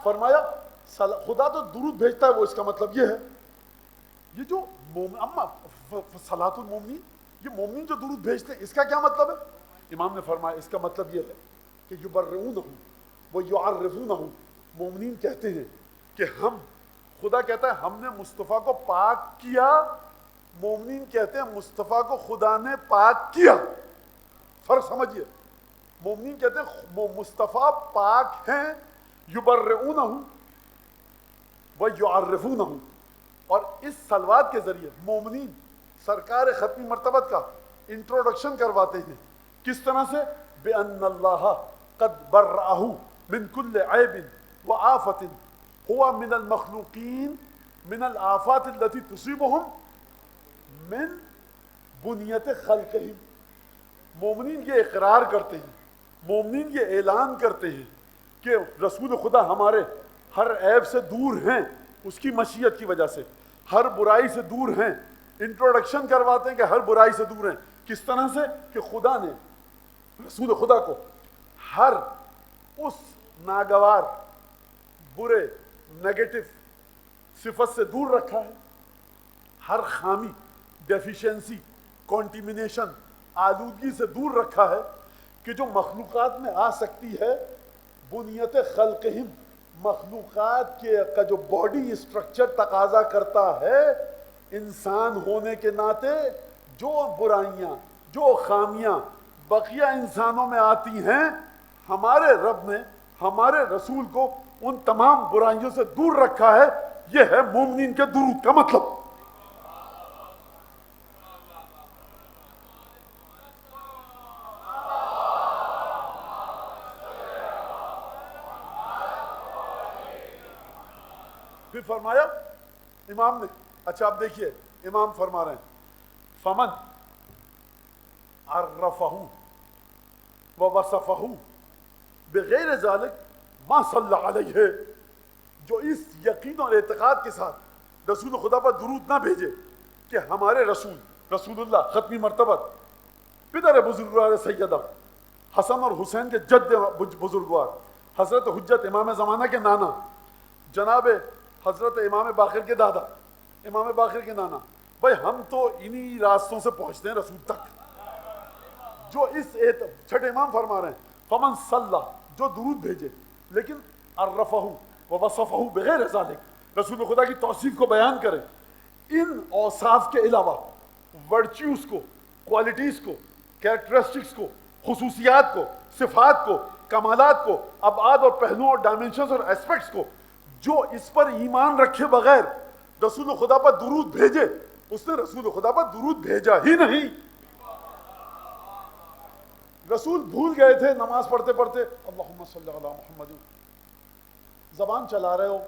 فرمایا خدا تو درود بھیجتا ہے، وہ اس کا مطلب یہ ہے. یہ جو صلاۃ المومنین، یہ مومنین جو درود بھیجتے ہیں، اس کا کیا مطلب ہے؟ امام نے فرمایا اس کا مطلب یہ ہے کہ یبرئونہ ویعرفونہ، مومنین کہتے ہیں کہ ہم، خدا کہتا ہے ہم نے مصطفیٰ کو پاک کیا، مومنین کہتے ہیں مصطفیٰ کو خدا نے پاک کیا. فرق سمجھیے. مومنین کہتے ہیں مصطفیٰ پاک ہیں، یبرئونہ ویعرفونہ، اور اس صلوات کے ذریعے مومنین سرکار ختمی مرتبت کا انٹروڈکشن کرواتے ہیں. کس طرح سے؟ بِأَنَّ اللَّهَ قَدْ بَرَّأَهُ مِنْ كُلِّ عَيْبٍ وَآفَةٍ هُوَ مِنَ الْمَخْلُوقِينَ مِنَ الْآفَاتِ الَّتِي تُصِيبُهُمْ مِنْ بُنْيَةِ خَلْقِهِمْ. مومنین یہ اقرار کرتے ہیں، مومنین یہ اعلان کرتے ہیں کہ رسول خدا ہمارے ہر عیب سے دور ہیں، اس کی مشیت کی وجہ سے ہر برائی سے دور ہیں. انٹروڈکشن کرواتے ہیں کہ ہر برائی سے دور ہیں. کس طرح سے؟ کہ خدا نے رسول خدا کو ہر اس ناگوار، برے، نیگیٹو صفت سے دور رکھا ہے، ہر خامی، ڈیفیشنسی، کانٹیمنیشن، آلودگی سے دور رکھا ہے کہ جو مخلوقات میں آ سکتی ہے. بنیت خلقہم، مخلوقات کا جو باڈی اسٹرکچر تقاضا کرتا ہے، انسان ہونے کے ناطے جو برائیاں، جو خامیاں بقیہ انسانوں میں آتی ہیں، ہمارے رب نے ہمارے رسول کو ان تمام برائیوں سے دور رکھا ہے. یہ ہے مومنین کے درود کا مطلب. پھر فرمایا امام نے، اچھا آپ دیکھیے امام فرما رہے ہیں فمن عرفہ ووصفہ بغیر ذالک ما صلی علیہ، جو اس یقین اور اعتقاد کے ساتھ رسول خدا پر درود نہ بھیجے کہ ہمارے رسول اللہ ختمی مرتبت، پدر بزرگوار سیدہ حسن اور حسین کے جد بزرگوار، حضرت حجت امام زمانہ کے نانا، جناب حضرت امام باقر کے دادا، امام باقر کے نانا، بھائی ہم تو انہی راستوں سے پہنچتے ہیں رسول تک. جو اس چھٹے امام فرما رہے ہیں فمن صلی، جو درود بھیجے لیکن عرفہ ووصفہ بغیر ذالک، رسول خدا کی توصیف کو بیان کرے ان اوصاف کے علاوہ، ورچیوز کو، کوالٹیز کو، کیریکٹرسٹکس کو، خصوصیات کو، صفات کو، کمالات کو، ابعاد اور پہلوؤں اور ڈائمنشنز اور ایسپیکٹس کو، جو اس پر ایمان رکھے بغیر رسول خدا پر درود بھیجے، اس نے رسول خدا پر درود بھیجا ہی نہیں. رسول بھول گئے تھے نماز پڑھتے پڑھتے اللہم صلی علی محمد، زبان چلا رہے ہو.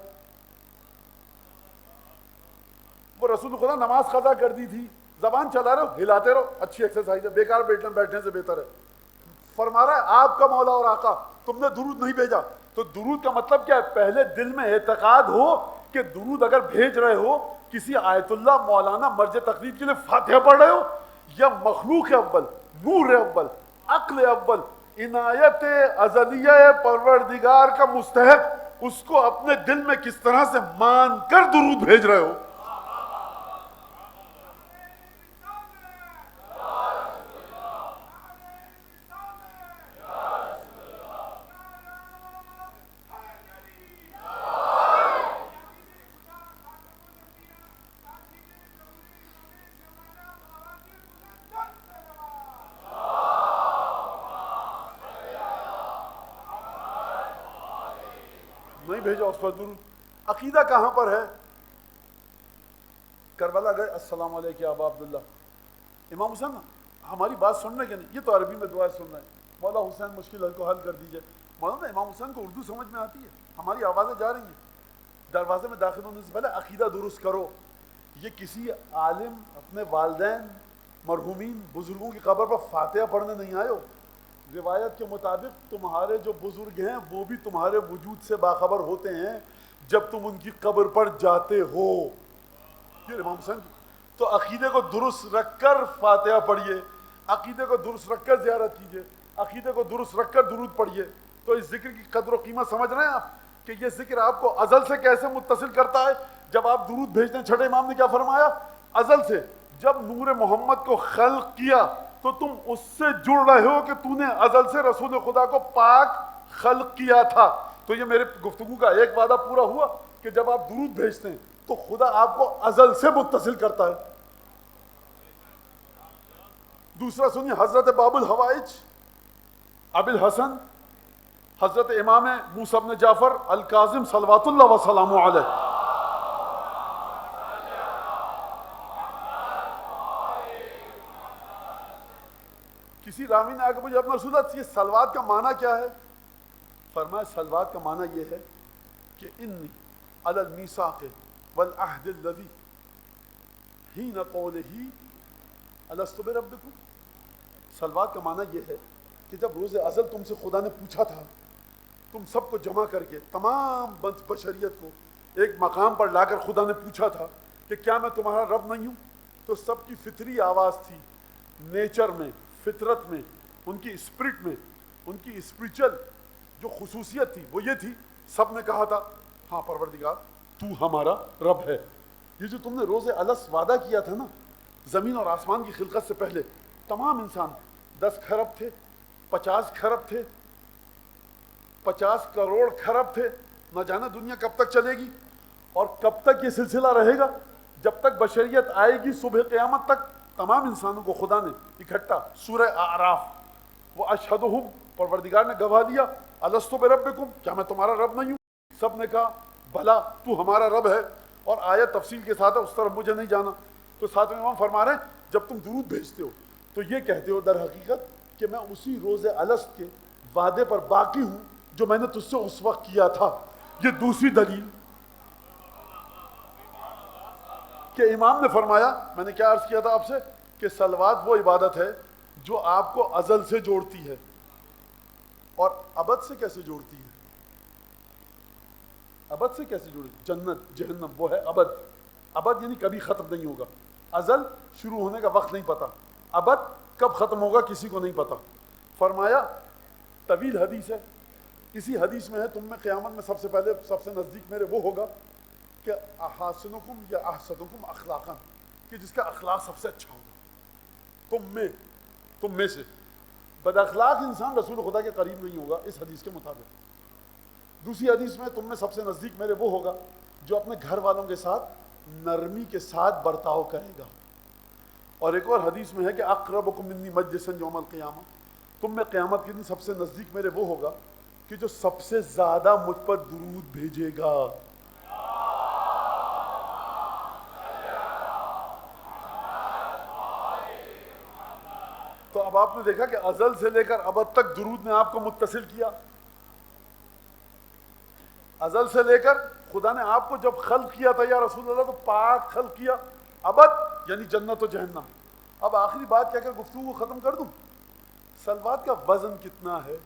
وہ رسول خدا نماز قضا کر دی تھی، زبان چلا رہے ہو، ہلاتے رہو، اچھی ایکسرسائز ہے، بیکار بیٹھنے سے بہتر ہے. فرما رہا ہے آپ کا مولا اور آقا تم نے درود نہیں بھیجا. تو درود کا مطلب کیا ہے؟ پہلے دل میں اعتقاد ہو کہ درود اگر بھیج رہے ہو، کسی آیت اللہ، مولانا، مرجع تقلید کے لیے فاتحہ پڑھ رہے ہو، یا مخلوق اول، نور اول، عقل اول، عنایت ازلیہ پروردگار کا مستحق، اس کو اپنے دل میں کس طرح سے مان کر درود بھیج رہے ہو. نہیں بھیجا اس پر درود۔ عقیدہ کہاں پر ہے؟ کربلا گئے، السلام علیکم ابا عبداللہ، امام حسین ہماری بات سن رہے کہ نہیں؟ یہ تو عربی میں دعا سن رہے ہیں، مولا حسین مشکل حل کو حل کر دیجئے۔ مولانا امام حسین کو اردو سمجھ میں آتی ہے، ہماری آوازیں جا رہی ہیں، دروازے میں داخل ہونے سے پہلے عقیدہ درست کرو۔ یہ کسی عالم اپنے والدین مرحومین بزرگوں کی قبر پر فاتحہ پڑھنے نہیں آئے ہو۔ روایت کے مطابق تمہارے جو بزرگ ہیں وہ بھی تمہارے وجود سے باخبر ہوتے ہیں جب تم ان کی قبر پر جاتے ہو۔ یہ امام حسین تو عقیدے کو درست رکھ کر فاتحہ پڑھیے، عقیدے کو درست رکھ کر زیارت کیجیے، عقیدے کو درست رکھ کر درود پڑھیے۔ تو اس ذکر کی قدر و قیمت سمجھ رہے ہیں آپ کہ یہ ذکر آپ کو ازل سے کیسے متصل کرتا ہے؟ جب آپ درود بھیجتے ہیں، چھٹے امام نے کیا فرمایا؟ ازل سے جب نور محمد کو خلق کیا تو تم اس سے جڑ رہے ہو کہ تو نے ازل سے رسول خدا کو پاک خلق کیا تھا۔ تو یہ میرے گفتگو کا ایک وعدہ پورا ہوا کہ جب آپ درود بھیجتے ہیں تو خدا آپ کو ازل سے متصل کرتا ہے۔ دوسرا سنیے، حضرت باب الحوائج ابی الحسن حضرت امام موسیٰ بن جعفر الکاظم صلوات اللہ وسلامہ علیہ، کسی راوی نے آگے مجھے اپنا رسول اللہ یہ صلوات کا معنی کیا ہے؟ فرمایا صلوات کا معنی یہ ہے کہ انی علی المیثاق والعہد الذی حین قولہ الست بربکم۔ صلوات کا معنی یہ ہے کہ جب روز ازل تم سے خدا نے پوچھا تھا، تم سب کو جمع کر کے تمام بشریت کو ایک مقام پر لا کر خدا نے پوچھا تھا کہ کیا میں تمہارا رب نہیں ہوں؟ تو سب کی فطری آواز تھی، نیچر میں، فطرت میں، ان کی اسپرٹ میں، ان کی اسپریچل جو خصوصیت تھی وہ یہ تھی، سب نے کہا تھا ہاں پروردگار تو ہمارا رب ہے۔ یہ جو تم نے روز الست وعدہ کیا تھا نا، زمین اور آسمان کی خلقت سے پہلے تمام انسان 10 کھرب تھے، 50 کھرب تھے، 50 کروڑ کھرب تھے، نہ جانے دنیا کب تک چلے گی اور کب تک یہ سلسلہ رہے گا، جب تک بشریت آئے گی صبح قیامت تک تمام انسانوں کو خدا نے اکٹھا سورہ اعراف وہ اشہدہم، پروردگار نے گواہ دیا، الست بربکم، کیا میں تمہارا رب نہیں ہوں؟ سب نے کہا بھلا تو ہمارا رب ہے، اور آیت تفصیل کے ساتھ ہے، اس طرف مجھے نہیں جانا۔ تو ساتھ میں امام فرما رہے ہیں جب تم درود بھیجتے ہو تو یہ کہتے ہو در حقیقت کہ میں اسی روز الست کے وعدے پر باقی ہوں جو میں نے تجھ سے اس وقت کیا تھا۔ یہ دوسری دلیل کہ امام نے فرمایا، میں نے کیا عرض کیا تھا آپ سے کہ صلوات وہ عبادت ہے جو آپ کو ازل سے جوڑتی ہے اور ابد سے کیسے جوڑتی ہے؟ ابد سے کیسے جوڑتی؟ جنت جہنم وہ ہے ابد۔ ابد یعنی کبھی ختم نہیں ہوگا، ازل شروع ہونے کا وقت نہیں پتا، ابد کب ختم ہوگا کسی کو نہیں پتا۔ فرمایا طویل حدیث ہے، اسی حدیث میں ہے تم میں قیامت میں سب سے پہلے سب سے نزدیک میرے وہ ہوگا کہ احسنکم یا احسنکم اخلاقا، کہ جس کا اخلاق سب سے اچھا ہوگا تم میں سے۔ بد اخلاق انسان رسول خدا کے قریب نہیں ہوگا اس حدیث کے مطابق۔ دوسری حدیث میں تم میں سب سے نزدیک میرے وہ ہوگا جو اپنے گھر والوں کے ساتھ نرمی کے ساتھ برتاؤ کرے گا۔ اور ایک اور حدیث میں ہے کہ اقربکم منی مجلسا یوم القیامہ، تم میں قیامت کے دن سب سے نزدیک میرے وہ ہوگا کہ جو سب سے زیادہ مجھ پر درود بھیجے گا۔ تو اب آپ نے دیکھا کہ ازل سے لے کر ابد تک درود نے آپ کو متصل کیا۔ ازل سے لے کر خدا نے آپ کو جب خلق کیا تھا یا رسول اللہ تو پاک خلق کیا، ابد یعنی جنت و جہنم۔ اب آخری بات کہہ کر گفتگو کو ختم کر دوں، صلوات کا وزن کتنا ہے؟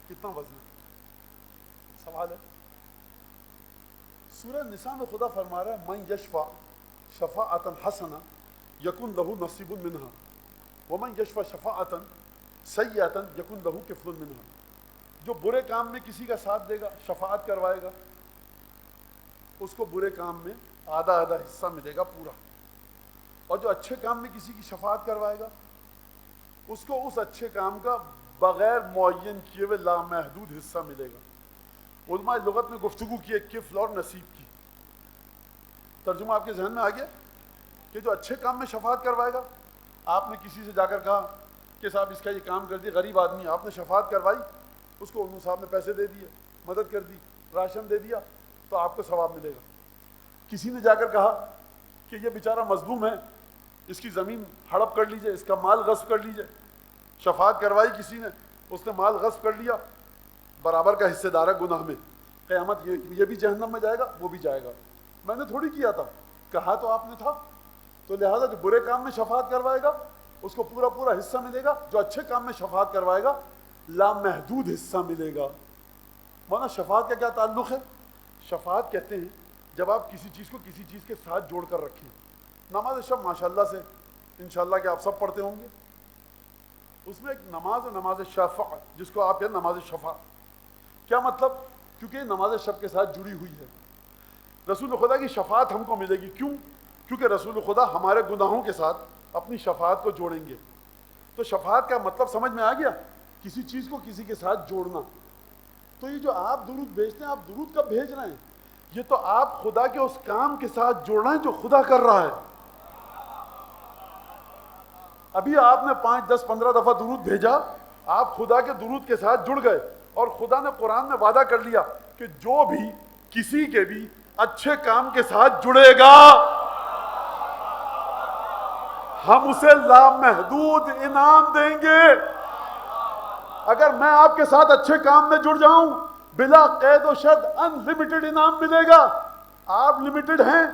کتنا وزن ہے؟ سوال ہے۔ سورہ نساء میں خدا فرما رہا ہے من یشفع شفاعتا حسنہ یکن لہ نصیب منہا ومن یشفع شفاعتا سیئتا یکن لہ کفل منہا۔ جو برے کام میں کسی کا ساتھ دے گا، شفاعت کروائے گا، اس کو برے کام میں آدھا آدھا حصہ ملے گا پورا، اور جو اچھے کام میں کسی کی شفاعت کروائے گا اس کو اس اچھے کام کا بغیر معین کیے ہوئے لامحدود حصہ ملے گا۔ علماء لغت میں گفتگو کی ہے کفل اور نصیب کی۔ ترجمہ آپ کے ذہن میں آ گیا کہ جو اچھے کام میں شفاعت کروائے گا، آپ نے کسی سے جا کر کہا کہ صاحب اس کا یہ کام کر دیا، غریب آدمی آپ نے شفاعت کروائی، اس کو علوم صاحب نے پیسے دے دیے، مدد کر دی، راشن دے دیا، تو آپ کو ثواب ملے گا۔ کسی نے جا کر کہا کہ یہ بیچارہ مظلوم ہے، اس کی زمین ہڑپ کر لیجئے، اس کا مال غصب کر لیجئے، شفاعت کروائی کسی نے، اس نے مال غصب کر لیا، برابر کا حصے دار ہے گناہ میں، قیامت یہ بھی جہنم میں جائے گا، وہ بھی جائے گا۔ میں نے تھوڑی کیا تھا، کہا تو آپ نے تھا، تو لہذا جو برے کام میں شفاعت کروائے گا اس کو پورا پورا حصہ ملے گا، جو اچھے کام میں شفاعت کروائے گا لامحدود حصہ ملے گا۔ مولانا شفاعت کا کیا تعلق ہے؟ شفاعت کہتے ہیں جب آپ کسی چیز کو کسی چیز کے ساتھ جوڑ کر رکھیں۔ نماز شب ماشاءاللہ سے انشاءاللہ کہ آپ سب پڑھتے ہوں گے، اس میں ایک نماز ہے نماز شفع، جس کو آپ کہتے ہیں نماز شفع۔ کیا مطلب؟ کیونکہ یہ نماز شب کے ساتھ جڑی ہوئی ہے، رسول خدا کی شفاعت ہم کو ملے گی۔ کیوں؟ کیونکہ رسول خدا ہمارے گناہوں کے ساتھ اپنی شفاعت کو جوڑیں گے۔ تو شفاعت کا مطلب سمجھ میں آ گیا؟ کسی چیز کو کسی کے ساتھ جوڑنا۔ تو یہ جو آپ درود بھیجتے ہیں، آپ درود کب بھیج رہے ہیں؟ یہ تو آپ خدا کے اس کام کے ساتھ جوڑ رہے ہیں جو خدا کر رہا ہے۔ ابھی آپ نے 5 10 15 دفعہ درود بھیجا، آپ خدا کے درود کے ساتھ جڑ گئے، اور خدا نے قرآن میں وعدہ کر لیا کہ جو بھی کسی کے بھی اچھے کام کے ساتھ جڑے گا ہم اسے لامحدود انعام دیں گے۔ اگر میں آپ کے ساتھ اچھے کام میں جڑ جاؤں، بلا قید و شرط ان لمیٹڈ انعام ملے گا۔ آپ لمیٹڈ ہیں،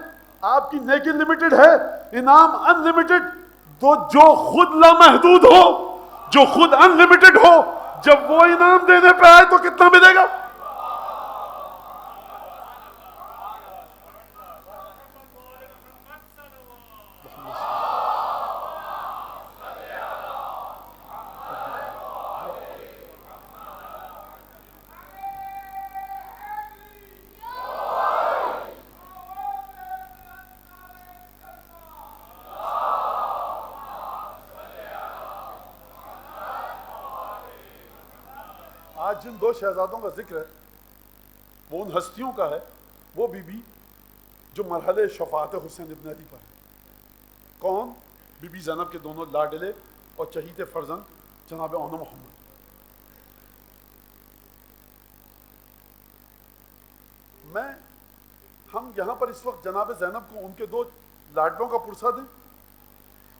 آپ کی نیکی لمیٹڈ ہے، انعام ان لمیٹڈ۔ تو جو خود لامحدود ہو، جو خود ان لمیٹڈ ہو، جب وہ انعام دینے پہ آئے تو کتنا ملے گا؟ آج جن 2 شہزادوں کا ذکر ہے وہ ان ہستیوں کا ہے، وہ بی بی جو مرحلے شفاعت حسین ابن علی پر ہے۔ کون؟ بی بی زینب کے دونوں لاڈلے اور چہیتے فرزند جناب اون محمد۔ ہم یہاں پر اس وقت جناب زینب کو ان کے 2 لاڈلوں کا پرسہ دیں۔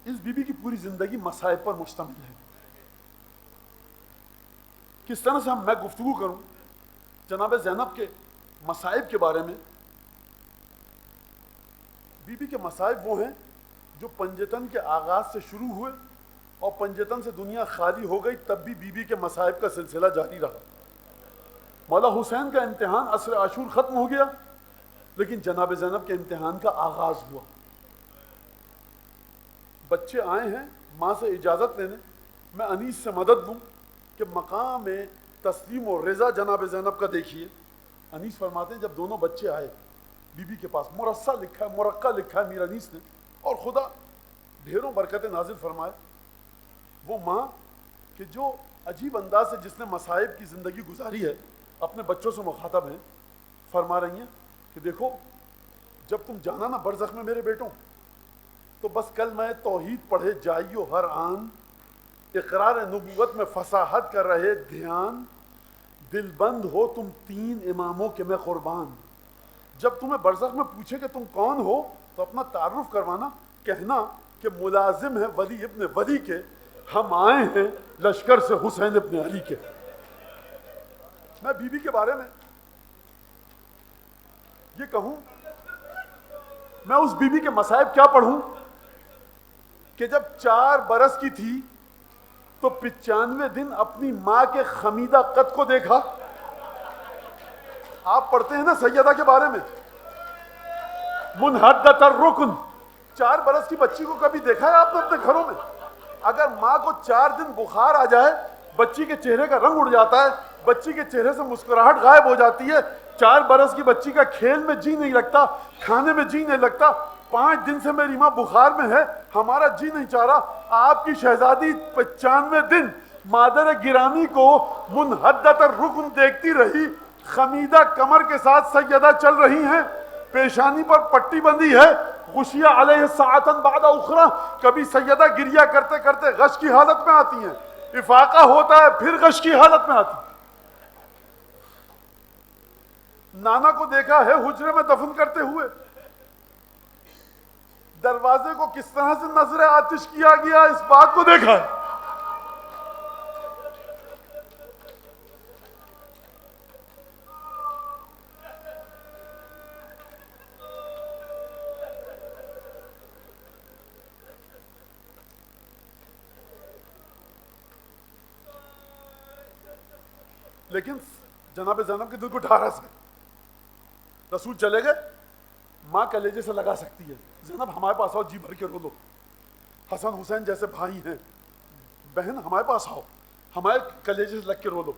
اس بی بی کی پوری زندگی مصائب پر مشتمل ہے۔ کس طرح سے میں گفتگو کروں جناب زینب کے مصائب کے بارے میں؟ بی بی کے مصائب وہ ہیں جو پنجتن کے آغاز سے شروع ہوئے اور پنجتن سے دنیا خالی ہو گئی، تب بھی بی بی کے مصائب کا سلسلہ جاری رہا۔ مولا حسین کا امتحان عصر عاشور ختم ہو گیا، لیکن جناب زینب کے امتحان کا آغاز ہوا۔ بچے آئے ہیں ماں سے اجازت لینے، میں انیس سے مدد لوں کہ مقام تسلیم و رضا جناب زینب کا دیکھیے۔ انیس فرماتے ہیں جب دونوں بچے آئے بی بی کے پاس، مرصع لکھا ہے، مرقع لکھا ہے میر انیس نے، اور خدا ڈھیروں برکتیں نازل فرمائے، وہ ماں کہ جو عجیب انداز سے جس نے مصائب کی زندگی گزاری ہے اپنے بچوں سے مخاطب ہیں، فرما رہی ہیں کہ دیکھو جب تم جانا نا برزخ میں میرے بیٹوں، تو بس کلمہ توحید پڑھے جائیو ہر آن، اقرار نبوت میں فصاحت کر رہے دھیان، دل بند ہو تم 3 اماموں کے میں قربان۔ جب تمہیں برزخ میں پوچھے کہ تم کون ہو تو اپنا تعارف کروانا، کہنا کہ ملازم ہے ولی ابن ولی کے، ہم آئے ہیں لشکر سے حسین ابن علی کے۔ میں بی بی کے بارے میں یہ کہوں، میں اس بی بی کے مصائب کیا پڑھوں کہ جب 4 برس کی تھی تو 95 دن اپنی ماں کے خمیدہ قد کو دیکھا۔ آپ پڑھتے ہیں نا سیدہ کے بارے میں، منحدۃ الرکن، 4 برس کی بچی کو کبھی دیکھا ہے آپ نے اپنے گھروں میں؟ اگر ماں کو 4 دن بخار آ جائے، بچی کے چہرے کا رنگ اڑ جاتا ہے، بچی کے چہرے سے مسکراہٹ غائب ہو جاتی ہے، 4 برس کی بچی کا کھیل میں جی نہیں لگتا، کھانے میں جی نہیں لگتا، 5 دن سے میری ماں بخار میں ہے، ہمارا جی نہیں چاہ رہا۔ آپ کی شہزادی 95 دن مادر گرامی کو منحدۃ الرکن دیکھتی رہی، خمیدہ کمر کے ساتھ سیدہ چل رہی ہیں، پیشانی پر پٹی بندی ہے، غشیہ علیہ ساعتن بعد اخرى، کبھی سیدہ گریہ کرتے کرتے غش کی حالت میں آتی ہیں، افاقہ ہوتا ہے پھر غش کی حالت میں آتی ہیں۔ نانا کو دیکھا ہے حجرے میں دفن کرتے ہوئے، دروازے کو کس طرح سے نظر آتش کیا گیا اس بات کو دیکھا ہے۔ لیکن جناب زینب کے دل کو ٹھارس ہے، رسول چلے گئے، ماں کلیجے سے لگا سکتی ہے، زینب ہمارے پاس آؤ، جی بھر کے رو لو، حسن حسین جیسے بھائی ہیں، بہن ہمارے پاس آؤ، ہمارے کلیجے سے لگ کے رو لو،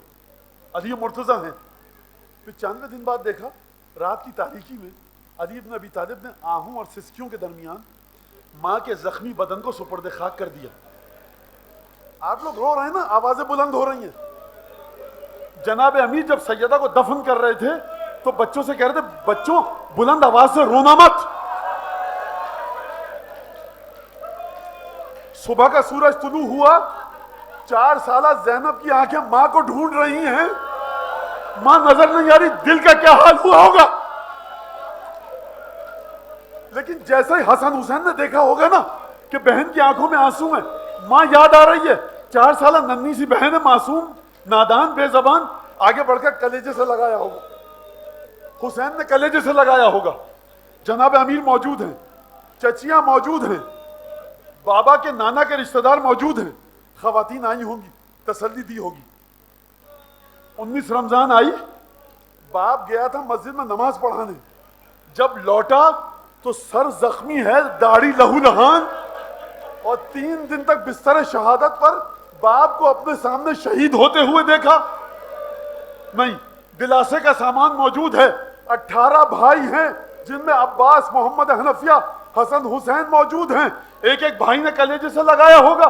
علی مرتضیٰ ہیں۔ پھر 94 دن بعد دیکھا رات کی تاریکی میں علی بن ابی طالب نے آہوں اور سسکیوں کے درمیان ماں کے زخمی بدن کو سپرد خاک کر دیا۔ آپ لوگ رو رہے ہیں نا، آوازیں بلند ہو رہی ہیں۔ جناب امیر جب سیدہ کو دفن کر رہے تھے تو بچوں سے کہہ رہے تھے، بچوں بلند آواز سے رونا مت۔ صبح کا سورج طلوع ہوا، 4 سالہ زینب کی آنکھیں ماں کو ڈھونڈ رہی ہیں، ماں نظر نہیں آ رہی، دل کا کیا حال ہوا ہوگا۔ لیکن جیسے ہی حسن حسین نے دیکھا ہوگا نا کہ بہن کی آنکھوں میں آنسو ہیں، ماں یاد آ رہی ہے، 4 سالہ ننھی سی بہن ہے، معصوم، نادان، بے زبان، آگے بڑھ کر کلیجے سے لگایا ہوگا، حسین نے کلیجے سے لگایا ہوگا۔ جناب امیر موجود ہیں، چچیاں موجود ہیں، بابا کے نانا کے رشتہ دار موجود ہیں، خواتین آئی ہوں گی، تسلی دی ہوگی۔ 19 رمضان آئی، باپ گیا تھا مسجد میں نماز پڑھانے، جب لوٹا تو سر زخمی ہے، داڑھی لہو لہان، اور 3 دن تک بستر شہادت پر باپ کو اپنے سامنے شہید ہوتے ہوئے دیکھا نہیں۔ دلاسے کا سامان موجود ہے، 18 بھائی ہیں جن میں عباس، محمد حنفیہ، حسن حسین موجود ہیں، ایک ایک بھائی نے کلیجے سے لگایا ہوگا،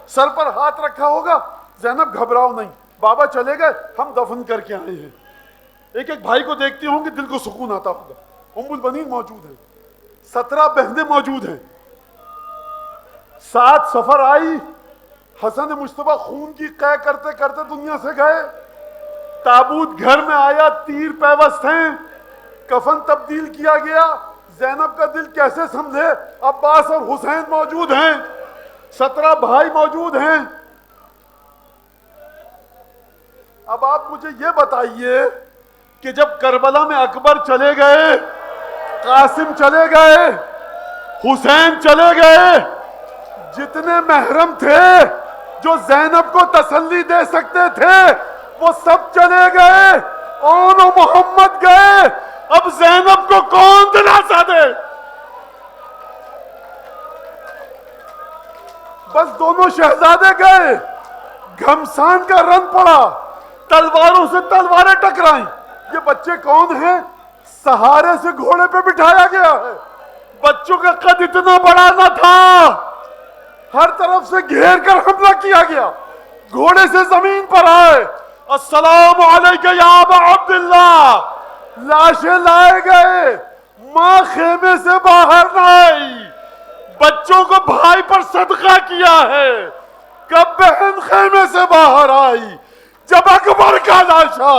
سر پر ہاتھ رکھا ہوگا۔ زینب گھبراؤ نہیں، بابا چلے گئے، ہم دفن کر کے آئے ہیں۔ ایک ایک بھائی کو دیکھتی ہوں گی، دل کو سکون آتا ہوگا۔ ام البنین موجود ہیں، 17 بہنیں موجود ہیں، 7 سفر آئی، حسن مجتبیٰ خون کی قے کرتے کرتے دنیا سے گئے، تابوت گھر میں آیا، تیر پیوست ہیں، کفن تبدیل کیا گیا۔ زینب کا دل کیسے سمجھے؟ عباس اور حسین موجود ہیں، 17 بھائی موجود ہیں۔ اب آپ مجھے یہ بتائیے کہ جب کربلا میں اکبر چلے گئے، قاسم چلے گئے، حسین چلے گئے، جتنے محرم تھے جو زینب کو تسلی دے سکتے تھے وہ سب چلے گئے، اون و محمد گئے، اب زینب کو کون دلاسا دے؟ بس دونوں شہزادے گئے، گھمسان کا رن پڑا، تلواروں سے تلواریں ٹکرائیں۔ یہ بچے کون ہیں؟ سہارے سے گھوڑے پہ بٹھایا گیا ہے، بچوں کا قد اتنا بڑا نہ تھا، ہر طرف سے گھیر کر حملہ کیا گیا، گھوڑے سے زمین پر آئے، السلام علیکہ یا ابا عبداللہ، لاشیں لائے گئے، ماں خیمے سے باہر نہ آئی، بچوں کو بھائی پر صدقہ کیا ہے، کب بہن خیمے سے باہر آئی؟ جب اکبر کا لاشا